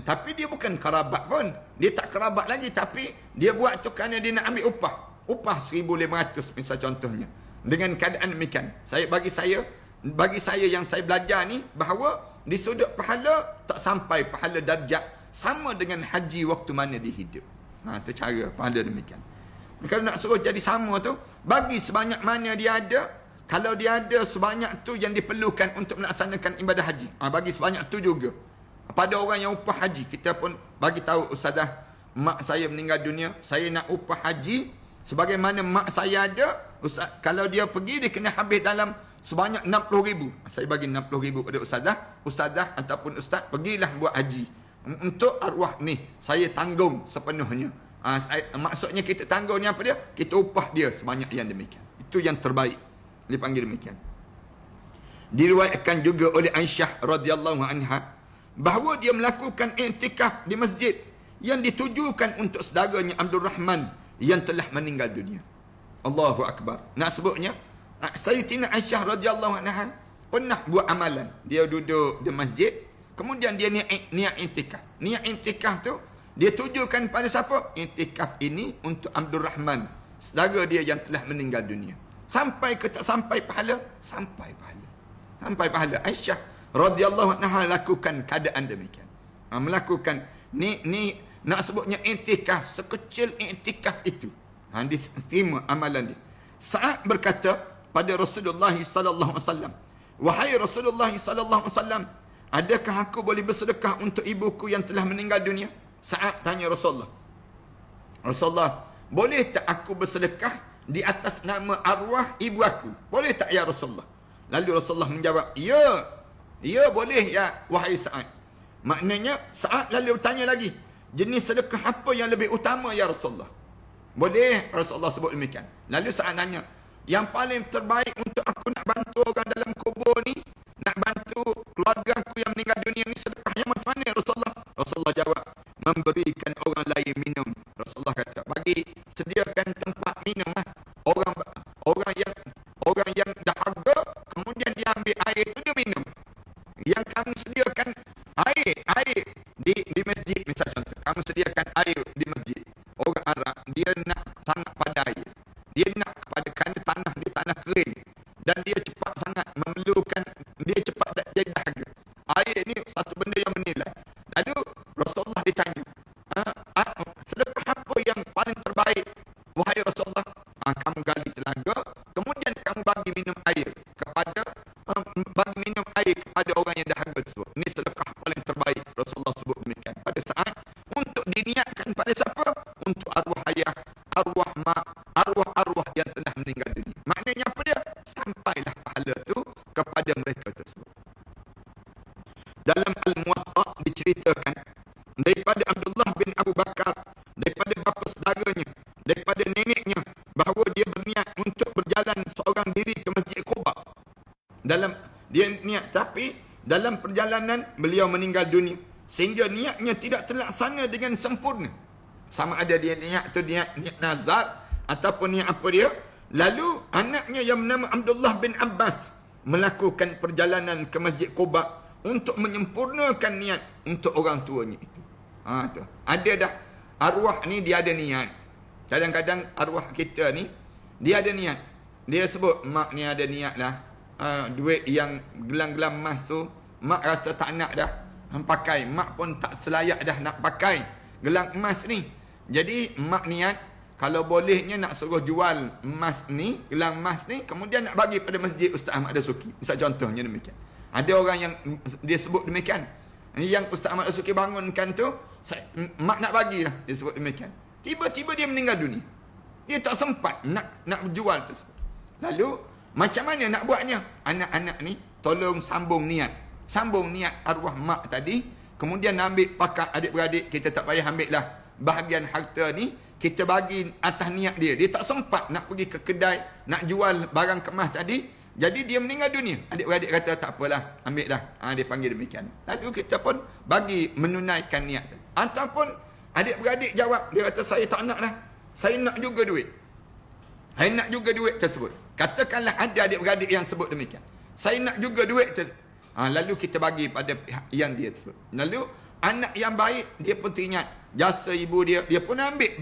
tapi dia bukan kerabat pun. Dia tak kerabat lagi, tapi dia buat tu kerana dia nak ambil upah 1,500 misal contohnya. Dengan keadaan demikian, bagi saya yang saya belajar ni, bahawa di sudut pahala tak sampai pahala darjat sama dengan haji waktu mana dia hidup. Itu cara pahala demikian. Kalau nak suruh jadi sama tu, bagi sebanyak mana dia ada. Kalau dia ada sebanyak tu yang diperlukan untuk melaksanakan ibadah haji, bagi sebanyak tu juga pada orang yang upah haji. Kita pun bagi tahu, ustazah, mak saya meninggal dunia, saya nak upah haji sebagaimana mak saya ada. Ustaz, kalau dia pergi, dia kena habis dalam sebanyak 60,000. Saya bagi 60,000 pada ustazah ataupun ustaz, pergilah buat haji untuk arwah ni, saya tanggung sepenuhnya. Maksudnya kita tanggung ni apa dia? Kita upah dia sebanyak yang demikian. Itu yang terbaik, dipanggil demikian. Diriwayatkan juga oleh Aisyah radhiyallahu anha bahawa dia melakukan i'tikaf di masjid yang ditujukan untuk saudaranya Abdul Rahman yang telah meninggal dunia. Allahu akbar. Nak sebutnya, Sayyidatina Aisyah radhiyallahu anha pernah buat amalan. Dia duduk di masjid, kemudian dia niat i'tikaf. Niat i'tikaf tu dia tujukan pada siapa? I'tikaf ini untuk Abdul Rahman, saudara dia yang telah meninggal dunia. Sampai ke tak sampai pahala? Sampai pahala. Aisyah radhiyallahu anha lakukan keadaan demikian. Melakukan ni nak sebutnya i'tikaf, sekecil i'tikaf itu. Diterima amalan dia. Sa'ad berkata pada Rasulullah sallallahu alaihi wasallam, wahai Rasulullah sallallahu alaihi wasallam, adakah aku boleh bersedekah untuk ibuku yang telah meninggal dunia? Sa'ad tanya Rasulullah, boleh tak aku bersedekah di atas nama arwah ibu aku. Boleh tak ya Rasulullah? Lalu Rasulullah menjawab, ya. Ya boleh ya wahai Sa'ad. Maknanya Sa'ad lalu bertanya lagi, jenis sedekah apa yang lebih utama ya Rasulullah? Boleh Rasulullah sebut demikian. Lalu Sa'ad tanya, yang paling terbaik untuk aku nak bantu orang dalam kubur ni, nak bantu keluarga aku yang meninggal dunia ni, sedekahnya macam mana Rasulullah? Rasulullah jawab, memberikan orang lain minum. Rasulullah kata, bagi sediakan tempat minum lah. Orang yang dahaga, kemudian dia ambil air itu dia minum. Yang kamu sediakan air di masjid, misal contoh, kamu sediakan air di masjid. Orang Arab, dia nak sangat pada air. Dia nak kepada kerana tanah dia tanah kering. Dan dia cepat sangat memerlukan, dia cepat jadi dahaga. Air ni satu benda yang bernilai. Lalu Rasulullah ditanya, sedekah apa yang paling terbaik wahai Rasulullah? Kamu gali telaga, kemudian kamu bagi minum air kepada orang yang dahaga tersebut. Ini sedekah paling terbaik. Rasulullah sebut demikian. Pada saat untuk diniatkan pada siapa? Untuk arwah ayah, arwah mak, arwah yang telah meninggal dunia. Maknanya apa dia? Sampailah pahala itu kepada mereka tersebut. Dalam Al-Muwatta diceritakan daripada Abdullah bin Abu Bakar, daripada bapa saudaranya, daripada neneknya, bahawa dia berniat untuk berjalan seorang diri ke Masjid Quba. Dia niat, tapi dalam perjalanan beliau meninggal dunia, sehingga niatnya tidak terlaksana dengan sempurna. Sama ada dia niat tu niat nazar ataupun niat apa dia. Lalu anaknya yang bernama Abdullah bin Abbas melakukan perjalanan ke Masjid Quba untuk menyempurnakan niat untuk orang tuanya itu. Tu. Ada dah arwah ni dia ada niat. Kadang-kadang arwah kita ni dia ada niat. Dia sebut mak ni ada niat lah. Duit yang gelang-gelang emas tu mak rasa tak nak dah pakai. Mak pun tak selayak dah nak pakai gelang emas ni. Jadi mak niat, kalau bolehnya nak suruh jual emas ni, gelang emas ni, kemudian nak bagi pada masjid Ustaz Ahmad Dasuki. Misal contohnya demikian. Ada orang yang dia sebut demikian. Yang Ustaz Ahmad Dasuki bangunkan tu, mak nak bagilah, dia sebut demikian. Tiba-tiba dia meninggal dunia. Dia tak sempat nak jual tersebut. Lalu macam mana nak buatnya? Anak-anak ni tolong sambung niat. Sambung niat arwah mak tadi. Kemudian ambil pakat adik-beradik. Kita tak payah ambil lah bahagian harta ni. Kita bagi atas niat dia. Dia tak sempat nak pergi ke kedai, nak jual barang kemas tadi. Jadi dia meninggal dunia. Adik-beradik kata tak apalah, ambil dah. Dia panggil demikian. Lalu kita pun bagi menunaikan niat tadi. Ataupun adik-beradik jawab. Dia kata saya tak nak lah. Saya nak juga duit. Saya nak juga duit tersebut. Katakanlah ada adik-beradik yang sebut demikian. Saya nak juga duit tersebut. Lalu kita bagi pada pihak yang dia tersebut. Lalu anak yang baik, dia pun teringat jasa ibu dia. Dia pun ambil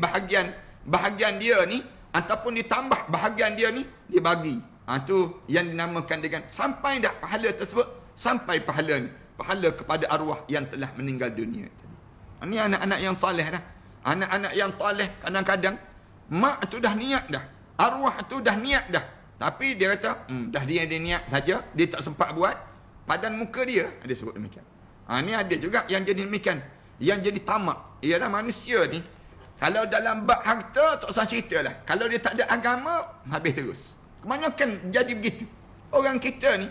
bahagian dia ni, ataupun ditambah bahagian dia ni, dia bagi. Itu yang dinamakan dengan sampai dah pahala tersebut. Sampai pahala ni. Pahala kepada arwah yang telah meninggal dunia. Ini anak-anak yang soleh dah. Anak-anak yang soleh kadang-kadang mak tu dah niat dah. Arwah tu dah niat dah. Tapi dia kata, dah dia niat saja, dia tak sempat buat. Padan muka dia sebut demikian. Ni ada juga yang jadi demikian. Yang jadi tamak. Ialah manusia ni, kalau dalam bab harta, tak usah cerita lah. Kalau dia tak ada agama, habis terus. Kebanyakan jadi begitu. Orang kita ni,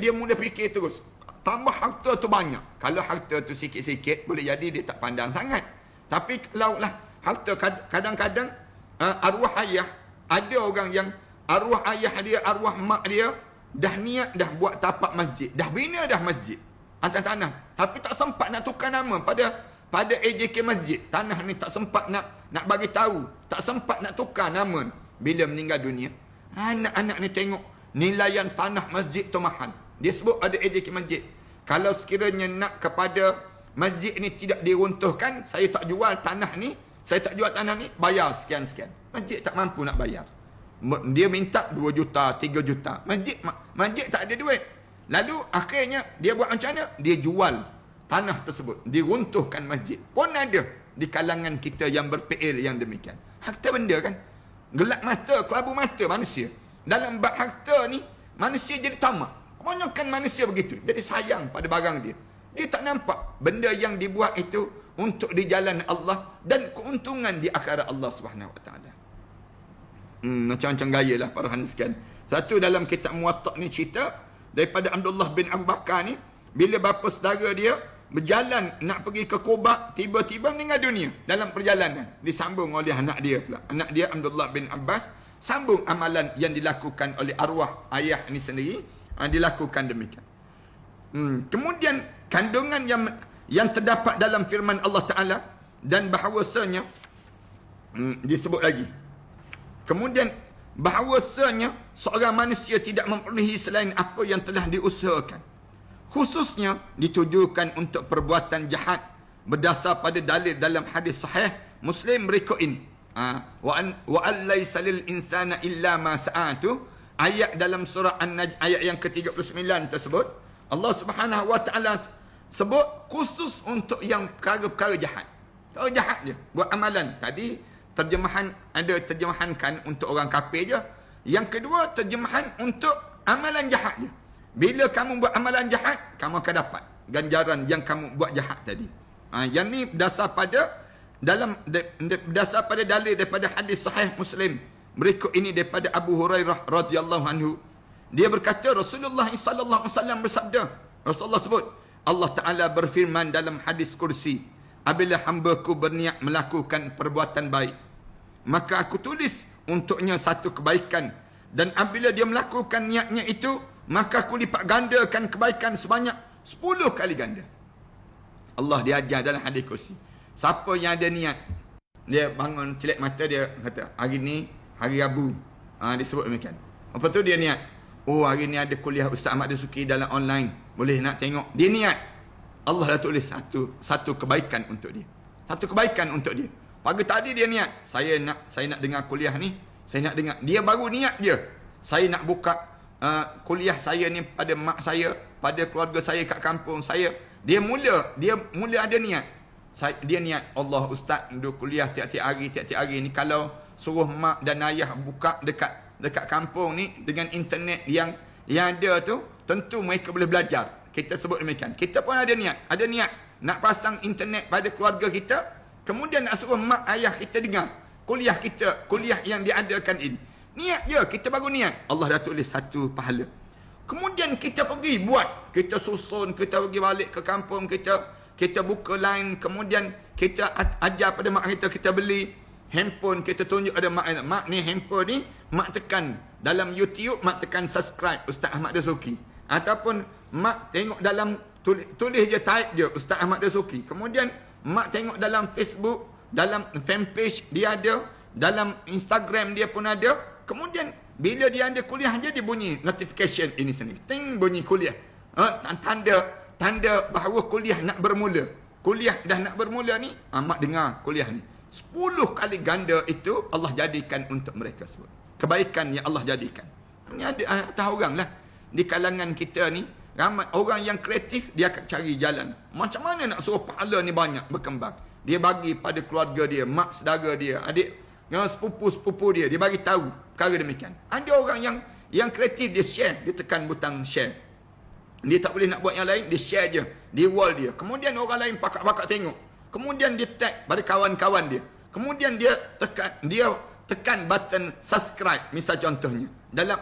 dia mula fikir terus. Tambah harta tu banyak. Kalau harta tu sikit-sikit, boleh jadi dia tak pandang sangat. Tapi kalau lah harta kadang-kadang, arwah ayah, ada orang yang arwah ayah dia, arwah mak dia dah niat dah buat tapak masjid, dah bina dah masjid atas tanah, tapi tak sempat nak tukar nama pada AJK masjid. Tanah ni tak sempat nak bagi tahu, tak sempat nak tukar nama. Bila meninggal dunia, anak-anak ni tengok nilaian tanah masjid tu mahal. Dia sebut ada AJK masjid. Kalau sekiranya nak kepada masjid ni tidak diruntuhkan, saya tak jual tanah ni, bayar sekian-sekian. Masjid tak mampu nak bayar. Dia minta 2 juta, 3 juta. Masjid tak ada duit. Lalu akhirnya dia buat macam mana? Dia jual tanah tersebut. Diruntuhkan masjid. Pun ada di kalangan kita yang berpikir yang demikian. Harta benda kan? Gelap mata, kelabu mata manusia. Dalam bab harta ni, manusia jadi tamak. Kebanyakan manusia begitu. Jadi sayang pada barang dia. Dia tak nampak benda yang dibuat itu untuk di jalan Allah dan keuntungan di akhirat Allah Subhanahu Wa Taala. Macam-macam gaya lah para hadirin sekalian. Satu dalam kitab Muwatta' ni cerita daripada Abdullah bin Abu Bakar ni, bila bapa saudara dia berjalan nak pergi ke Quba, tiba-tiba meninggal dunia dalam perjalanan. Disambung oleh anak dia pula. Anak dia Abdullah bin Abbas sambung amalan yang dilakukan oleh arwah ayah ni sendiri, dilakukan demikian. Kemudian kandungan yang terdapat dalam firman Allah Ta'ala dan bahawasanya disebut lagi. Kemudian bahawasanya seorang manusia tidak memperolehi selain apa yang telah diusahakan. Khususnya ditujukan untuk perbuatan jahat berdasar pada dalil dalam hadis sahih Muslim berikut ini. Wa an laysa lil insana illa ma sa'atu. Ayat dalam surah An-Najm ayat yang ke-39 tersebut, Allah Subhanahu wa taala sebut khusus untuk yang perkara-perkara jahat. Perkara jahat je, buat amalan. Tadi terjemahan, ada terjemahan kan untuk orang kafir je. Yang kedua terjemahan untuk amalan jahat je. Bila kamu buat amalan jahat, kamu akan dapat ganjaran yang kamu buat jahat tadi. Yang ni berdasar pada berdasar pada dalil daripada hadis sahih Muslim. Berikut ini daripada Abu Hurairah radhiyallahu anhu. Dia berkata Rasulullah sallallahu alaihi wasallam bersabda. Rasulullah sebut, Allah Taala berfirman dalam hadis kursi, apabila hamba-Ku berniat melakukan perbuatan baik, maka aku tulis untuknya satu kebaikan, dan apabila dia melakukan niatnya itu, maka aku lipat gandakan kebaikan sebanyak 10 kali ganda. Allah dia ajar dalam hadis kursi. Siapa yang ada niat, dia bangun celik mata, dia kata hari ni hari Rabu, disebut demikian. Apa tu dia niat? Oh, hari ni ada kuliah Ustaz Ahmad Dasuki dalam online, boleh nak tengok. Dia niat, Allah dah tulis satu kebaikan untuk dia. Satu kebaikan untuk dia. Pagi tadi dia niat, saya nak dengar kuliah ni, saya nak dengar. Dia baru niat je, saya nak buka kuliah saya ni pada mak saya, pada keluarga saya kat kampung saya. Dia mula ada niat. Dia niat, Allah Ustaz duduk kuliah tiap-tiap hari ni, kalau suruh mak dan ayah buka dekat kampung ni dengan internet yang ada tu, tentu mereka boleh belajar. Kita sebut demikian. Kita pun ada niat nak pasang internet pada keluarga kita, kemudian nak suruh mak ayah kita dengar kuliah yang diadakan ini. Niat je, kita baru niat, Allah dah tulis satu pahala. Kemudian kita pergi buat, kita susun, kita pergi balik ke kampung kita buka line, kemudian kita ajar pada mak kita beli handphone, kita tunjuk ada mak ni handphone ni, mak tekan dalam YouTube, mak tekan subscribe Ustaz Ahmad Dasuki, ataupun mak tengok dalam tulis je, type je Ustaz Ahmad Dasuki. Kemudian mak tengok dalam Facebook, dalam fanpage dia ada, dalam Instagram dia pun ada. Kemudian bila dia ada kuliah je, dia bunyi notification ini sendiri, ting, bunyi kuliah, tanda bahawa kuliah nak bermula. Kuliah dah nak bermula ni, mak dengar kuliah ni, 10 kali ganda itu Allah jadikan untuk mereka semua. Kebaikan yang Allah jadikan. Ini ada tahu orang lah di kalangan kita ni, ramai orang yang kreatif, dia akan cari jalan macam mana nak suruh pahala ni banyak berkembang. Dia bagi pada keluarga dia, mak saudara dia, adik yang sepupu dia bagi tahu perkara demikian. Ada orang yang kreatif, dia share, dia tekan butang share. Dia tak boleh nak buat yang lain, dia share je di wall dia. Kemudian orang lain pakak-pakak tengok. Kemudian dia tag pada kawan-kawan dia. Kemudian dia tekan button subscribe, misal contohnya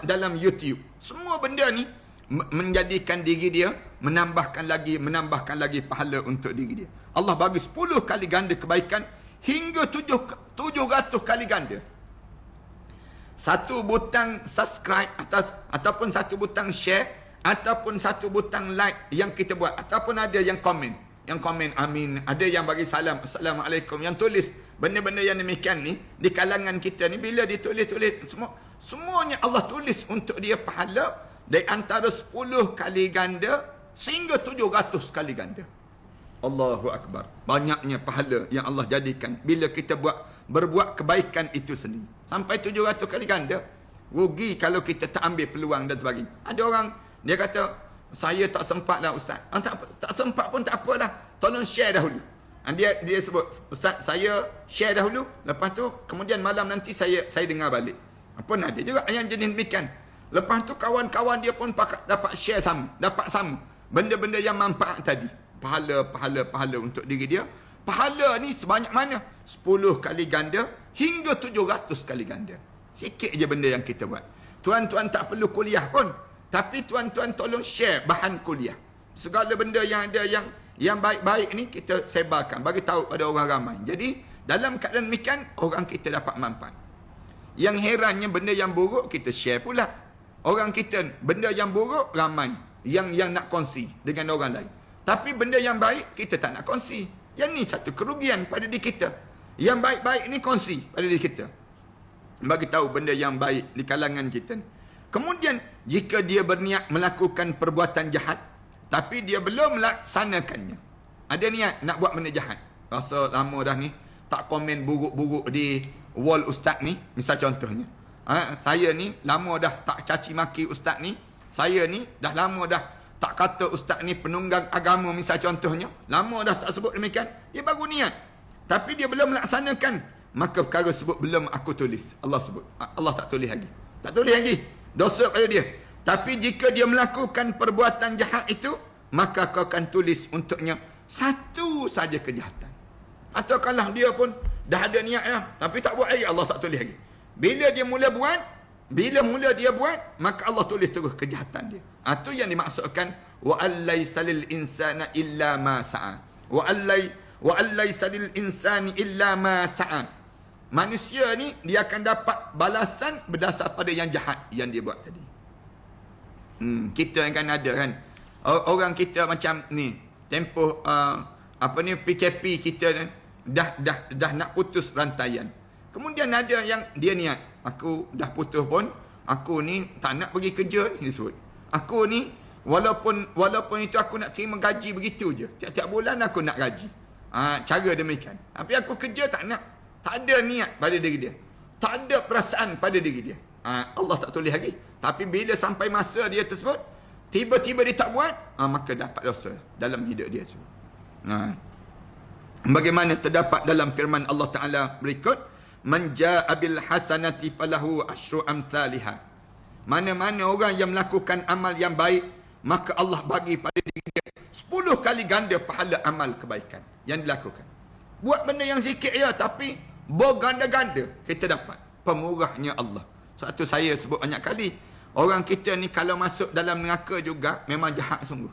dalam YouTube. Semua benda ni menjadikan diri dia menambahkan lagi pahala untuk diri dia. Allah bagi 10 kali ganda kebaikan hingga 700 kali ganda. Satu butang subscribe ataupun satu butang share ataupun satu butang like yang kita buat, ataupun ada yang komen amin, ada yang bagi salam assalamualaikum, yang tulis benda-benda yang demikian ni di kalangan kita ni, bila ditulis semuanya Allah tulis untuk dia pahala dari antara 10 kali ganda sehingga 700 kali ganda. Allahu Akbar. Banyaknya pahala yang Allah jadikan bila kita berbuat kebaikan itu sendiri. Sampai 700 kali ganda. Rugi kalau kita tak ambil peluang dan sebagainya. Ada orang, dia kata, saya tak sempat lah Ustaz. Tak sempat pun tak apalah, tolong share dahulu. Dia sebut, Ustaz saya share dahulu, lepas tu kemudian malam nanti saya dengar balik. Pun ada juga yang jenis demikian. Lepas tu kawan-kawan dia pun dapat share sama, dapat sama benda-benda yang manfaat tadi. Pahala untuk diri dia. Pahala ni sebanyak mana? 10 kali ganda hingga 700 kali ganda. Sikit je benda yang kita buat. Tuan-tuan tak perlu kuliah pun. Tapi tuan-tuan tolong share bahan kuliah. Segala benda yang ada yang baik-baik ni kita sebarkan. Bagi tahu pada orang ramai. Jadi dalam keadaan demikian, orang kita dapat manfaat. Yang herannya benda yang buruk kita share pula. Orang kita benda yang buruk ramai yang nak kongsi dengan orang lain. Tapi benda yang baik kita tak nak kongsi. Yang ni satu kerugian pada diri kita. Yang baik-baik ni kongsi pada diri kita. Bagi tahu benda yang baik di kalangan kita. Kemudian jika dia berniat melakukan perbuatan jahat tapi dia belum melaksanakannya. Ada niat nak buat benda jahat. Rasa lama dah ni tak komen buruk-buruk di wall ustaz ni, misal contohnya. Saya ni lama dah tak caci maki ustaz ni. Saya ni dah lama dah tak kata ustaz ni penunggang agama, misal contohnya. Lama dah tak sebut demikian. Dia baru niat. Tapi dia belum melaksanakan. Maka perkara sebut belum aku tulis. Allah sebut. Allah tak tulis lagi. Tak tulis lagi. Dosa pada dia. Tapi jika dia melakukan perbuatan jahat itu, maka kau akan tulis untuknya satu saja kejahatan. Atau kalau dia pun dah ada niat dah, tapi tak buat lagi, Allah tak tulis lagi. Bila dia mula buat, maka Allah tulis terus kejahatan dia. Itu yang dimaksudkan wa allaysa lil insana illa ma sa'a. Wa allaysa lil insani illa ma sa'a. Manusia ni dia akan dapat balasan berdasar pada yang jahat yang dia buat tadi. Kita kan ada kan orang kita macam ni tempoh PKP kita ni dah nak putus rantaian. Kemudian ada yang dia niat, aku dah putus pun, aku ni tak nak pergi kerja ni, disebut. Aku ni walaupun itu aku nak terima gaji begitu je. Tiap-tiap bulan aku nak gaji. Cara demikian. Tapi aku kerja tak nak. Tak ada niat pada diri dia. Tak ada perasaan pada diri dia. Allah tak tulis lagi. Tapi bila sampai masa dia tersebut, tiba-tiba dia tak buat, maka dapat dosa dalam hidup dia tersebut. Bagaimana terdapat dalam firman Allah Ta'ala berikut, man jaa bil hasanati falahu asyru amsalihha. Mana-mana orang yang melakukan amal yang baik, maka Allah bagi pada diri dia 10 kali ganda pahala amal kebaikan yang dilakukan. Buat benda yang sikit ya, tapi berganda-ganda kita dapat. Pemurahnya Allah. Sebab tu saya sebut banyak kali, orang kita ni kalau masuk dalam neraka juga memang jahat sungguh.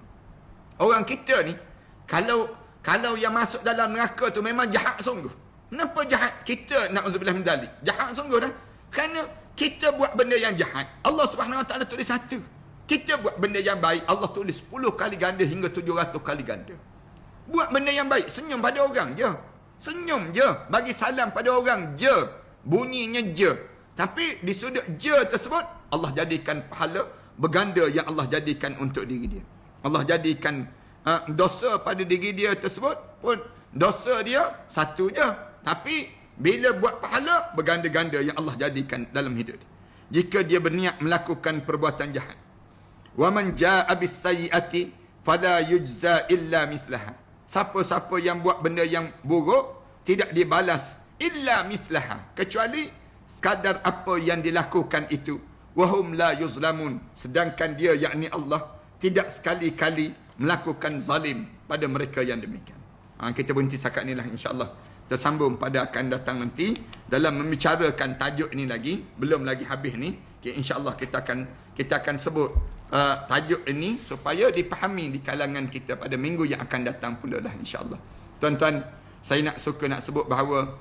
Orang kita ni kalau yang masuk dalam neraka tu memang jahat sungguh. Kenapa jahat? Kita na'udzubillah min dzalik. Jahat sungguh dah. Kerana kita buat benda yang jahat, Allah Subhanahu Wa Taala tulis 1. Kita buat benda yang baik, Allah tulis 10 kali ganda hingga 700 kali ganda. Buat benda yang baik, senyum pada orang je. Senyum je, bagi salam pada orang je. Bunyinya je. Tapi di sudut je tersebut, Allah jadikan pahala berganda yang Allah jadikan untuk diri dia. Allah jadikan dosa pada diri dia tersebut pun dosa dia 1 je. Tapi bila buat pahala berganda-ganda yang Allah jadikan dalam hidup dia. Jika dia berniat melakukan perbuatan jahat. Wa man jaa bis sayyiati fala yujza illa mithlaha. Siapa-siapa yang buat benda yang buruk tidak dibalas illa mithlaha, kecuali sekadar apa yang dilakukan itu. Wahum la yuzlamun, sedangkan dia yakni Allah tidak sekali-kali melakukan zalim pada mereka yang demikian. Kita berhenti setakat ni lah, insya-Allah. Tersambung pada akan datang nanti dalam membicarakan tajuk ini lagi, belum lagi habis ni. Okay, insya-Allah kita akan sebut tajuk ini supaya dipahami di kalangan kita pada minggu yang akan datang pula lah, insya-Allah. Tuan-tuan, saya nak sebut bahawa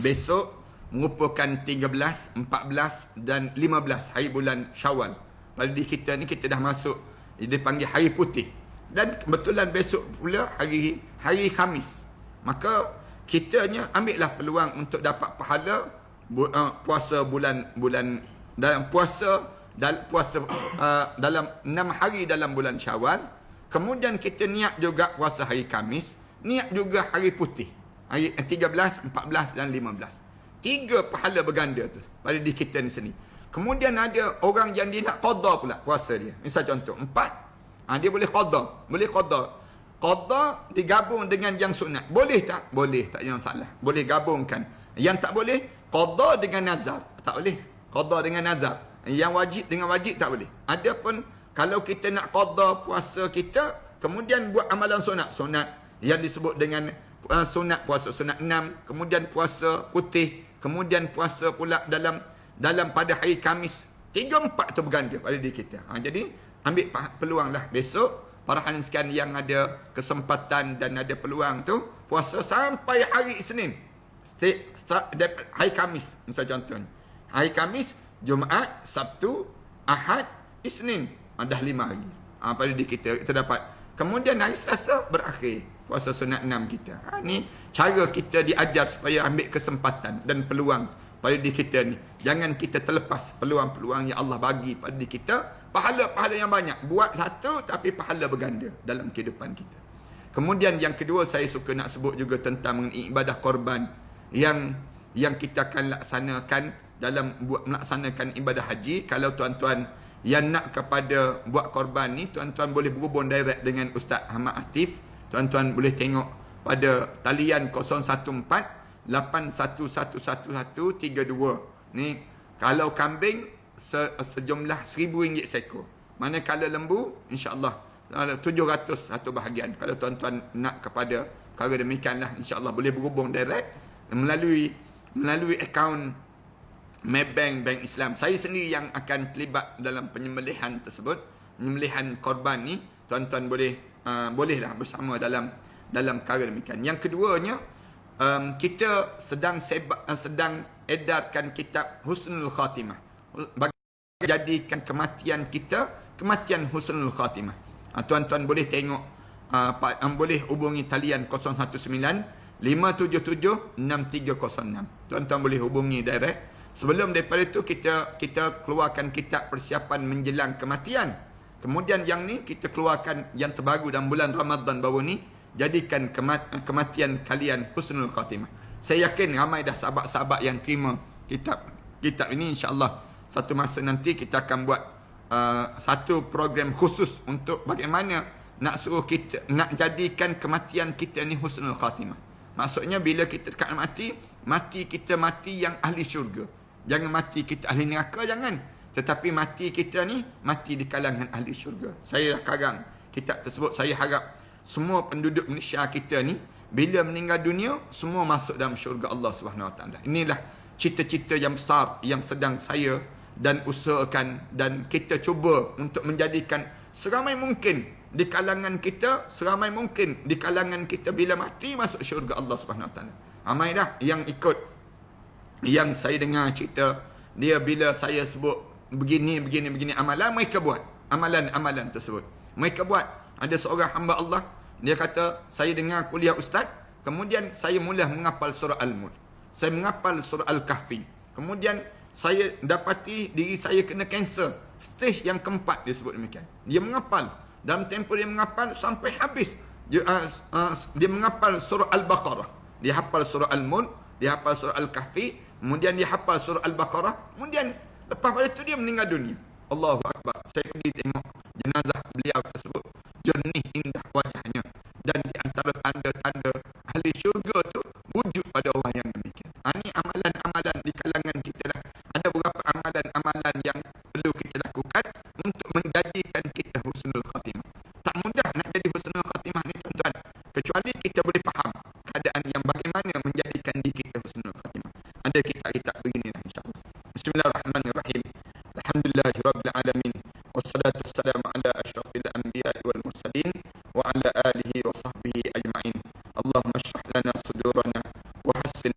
besok merupakan 13, 14 dan 15 hari bulan Syawal. Pada diri kita ni kita dah masuk, dipanggil hari putih. Dan kebetulan besok pula hari Khamis. Maka kitanya ambillah peluang untuk dapat pahala puasa bulan dalam puasa dalam 6 hari dalam bulan Syawal. Kemudian kita niat juga puasa hari Khamis, niat juga hari putih. Hari 13, 14 dan 15. 3 pahala berganda tu pada diri kita ni sini. Kemudian ada orang yang dia nak qada pula puasa dia. Misal contoh 4, dia boleh qada. Qada digabung dengan yang sunat. Boleh tak? Boleh, tak ada masalah. Boleh gabungkan. Yang tak boleh, qada dengan nazar. Tak boleh. Qada dengan nazar. Yang wajib dengan wajib tak boleh. Adapun kalau kita nak qada puasa kita, kemudian buat amalan sunat yang disebut dengan sunat, puasa sunat 6, kemudian puasa putih, kemudian puasa pula dalam pada hari Khamis. 3-4 tu berganda pada diri kita. Jadi ambil peluang lah besok, para hadirin sekalian yang ada kesempatan dan ada peluang tu, puasa sampai hari Isnin. Start hari Khamis, misal contohnya. Hari Khamis, Jumaat, Sabtu, Ahad, Isnin. Dah 5 hari. Pada diri kita dapat. Kemudian hari Selasa berakhir puasa sunat 6 kita. Ni cara kita diajar supaya ambil kesempatan dan peluang pada diri kita ni. Jangan kita terlepas peluang-peluang yang Allah bagi pada diri kita. Pahala-pahala yang banyak. Buat satu tapi pahala berganda dalam kehidupan kita. Kemudian yang kedua, saya suka nak sebut juga tentang mengenai ibadah korban yang kita akan laksanakan dalam melaksanakan ibadah haji. Kalau tuan-tuan yang nak kepada buat korban ni, tuan-tuan boleh berhubung direct dengan Ustaz Ahmad Atif. Tuan-tuan boleh tengok pada talian 014 811132. Ni kalau kambing sejumlah RM1,000 seekor. Manakala lembu insya-Allah 700 satu bahagian. Kalau tuan-tuan nak kepada perkara demikianlah, insya-Allah boleh berhubung direct melalui akaun Maybank Bank Islam. Saya sendiri yang akan terlibat dalam penyembelihan tersebut, penyembelihan korban ni. Tuan-tuan bolehlah bersama dalam perkara demikian. Yang keduanya, kita sedang edarkan kitab Husnul Khatimah. Bagi jadikan kematian kita kematian Husnul Khatimah. Tuan-tuan boleh tengok, boleh hubungi talian 019 577 6306. Tuan-tuan boleh hubungi direct. Sebelum daripada itu kita keluarkan kitab persiapan menjelang kematian. Kemudian yang ni kita keluarkan yang terbaru dalam bulan Ramadan baru ni, jadikan kematian kalian Husnul Khatimah. Saya yakin ramai dah sahabat-sahabat yang terima kitab ini. InsyaAllah satu masa nanti kita akan buat satu program khusus untuk bagaimana nak suruh kita, nak jadikan kematian kita ni Husnul Khatimah. Maksudnya bila kita dekat mati kita mati yang ahli syurga. Jangan mati kita ahli neraka, jangan. Tetapi mati kita ni mati di kalangan ahli syurga. Saya dah karang kitab tersebut. Saya harap semua penduduk Malaysia kita ni bila meninggal dunia semua masuk dalam syurga Allah Subhanahu Wa Taala. Inilah cita-cita yang besar yang sedang saya dan usahakan, dan kita cuba untuk menjadikan seramai mungkin di kalangan kita, bila mati masuk syurga Allah Subhanahu Wa Taala. Ramai dah yang ikut, yang saya dengar cerita dia bila saya sebut begini amalan, mereka buat amalan tersebut. Mereka buat. Ada seorang hamba Allah, dia kata, saya dengar kuliah ustaz, kemudian saya mula menghafal surah Al-Mulk, saya menghafal surah Al-Kahfi, kemudian saya dapati diri saya kena kanser stage yang keempat. Dia sebut demikian. Dia menghafal, dalam tempoh dia menghafal sampai habis. Dia menghafal surah Al-Baqarah, dia hafal surah Al-Mulk, dia hafal surah Al-Kahfi, kemudian dia hafal surah Al-Baqarah, kemudian lepas pada itu dia meninggal dunia. Allahu Akbar. Saya pergi tengok jenazah beliau tersebut, jernih indah wajahnya, dan di antara tanda-tanda ahli syurga tu wujud pada orang yang demikian. Ini amalan-amalan di kalangan kita lah. Ada beberapa amalan-amalan yang perlu kita lakukan untuk menjadikan kita Husnul Khatimah. Tak mudah nak jadi Husnul Khatimah ni tuan-tuan, kecuali kita boleh faham keadaan yang bagaimana menjadikan diri kita Husnul Khatimah. Ada kitab-kitab beginilah insyaAllah. Bismillahirrahmanirrahim. Alhamdulillahirabbil alamin. Wassalatu wassalamu ala asyrafil anbiya'i wal mursalin wa ala alihi wa sahbihi ajma'in. Allahumma shrah lana sudurana wa hassin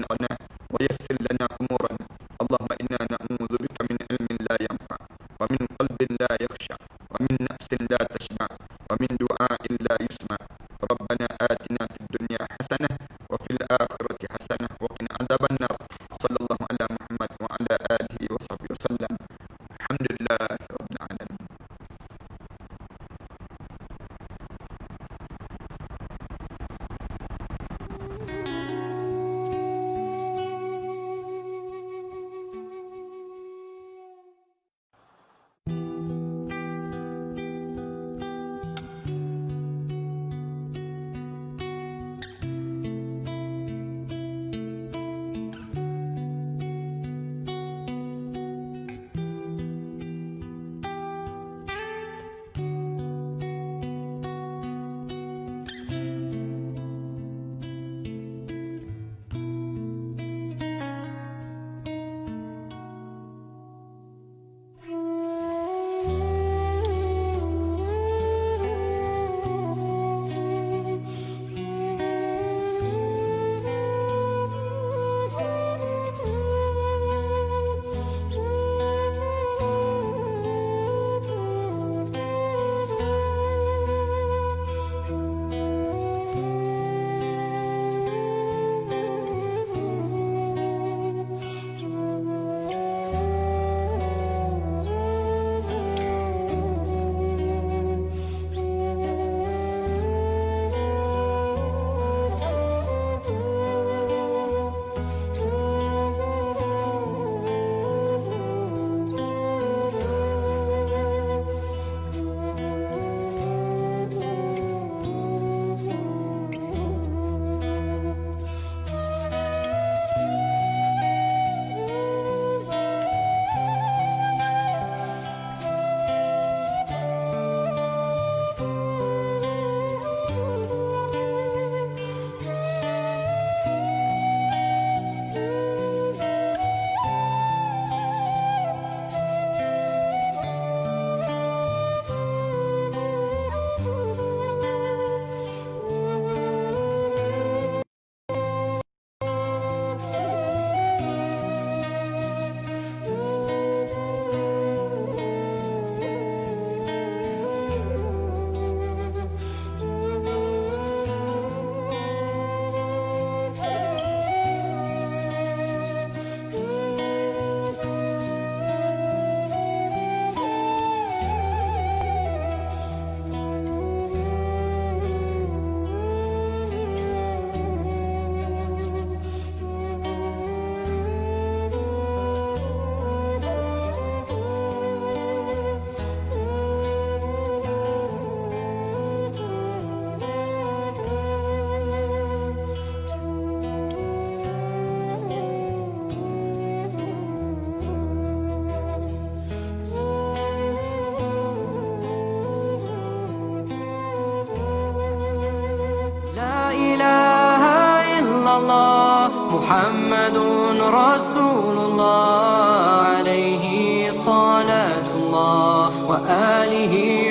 lana wa yassir lana umurana. Allahumma inna na'udzubika min ilmin la yanfa' wa min qalbin la yakhsha' wa min nafsin la tashba' wa min du'a'in la yusma'. Rabbana atina fid dunya hasanah wa fil akhirati hasanah wa qina adzabannar. Sallallahu ala Muhammad wa ala alihi wa sahbihi wasallam. Alhamdulillahirabbil alamin. الله محمد رسول الله عليه صلاة الله وآله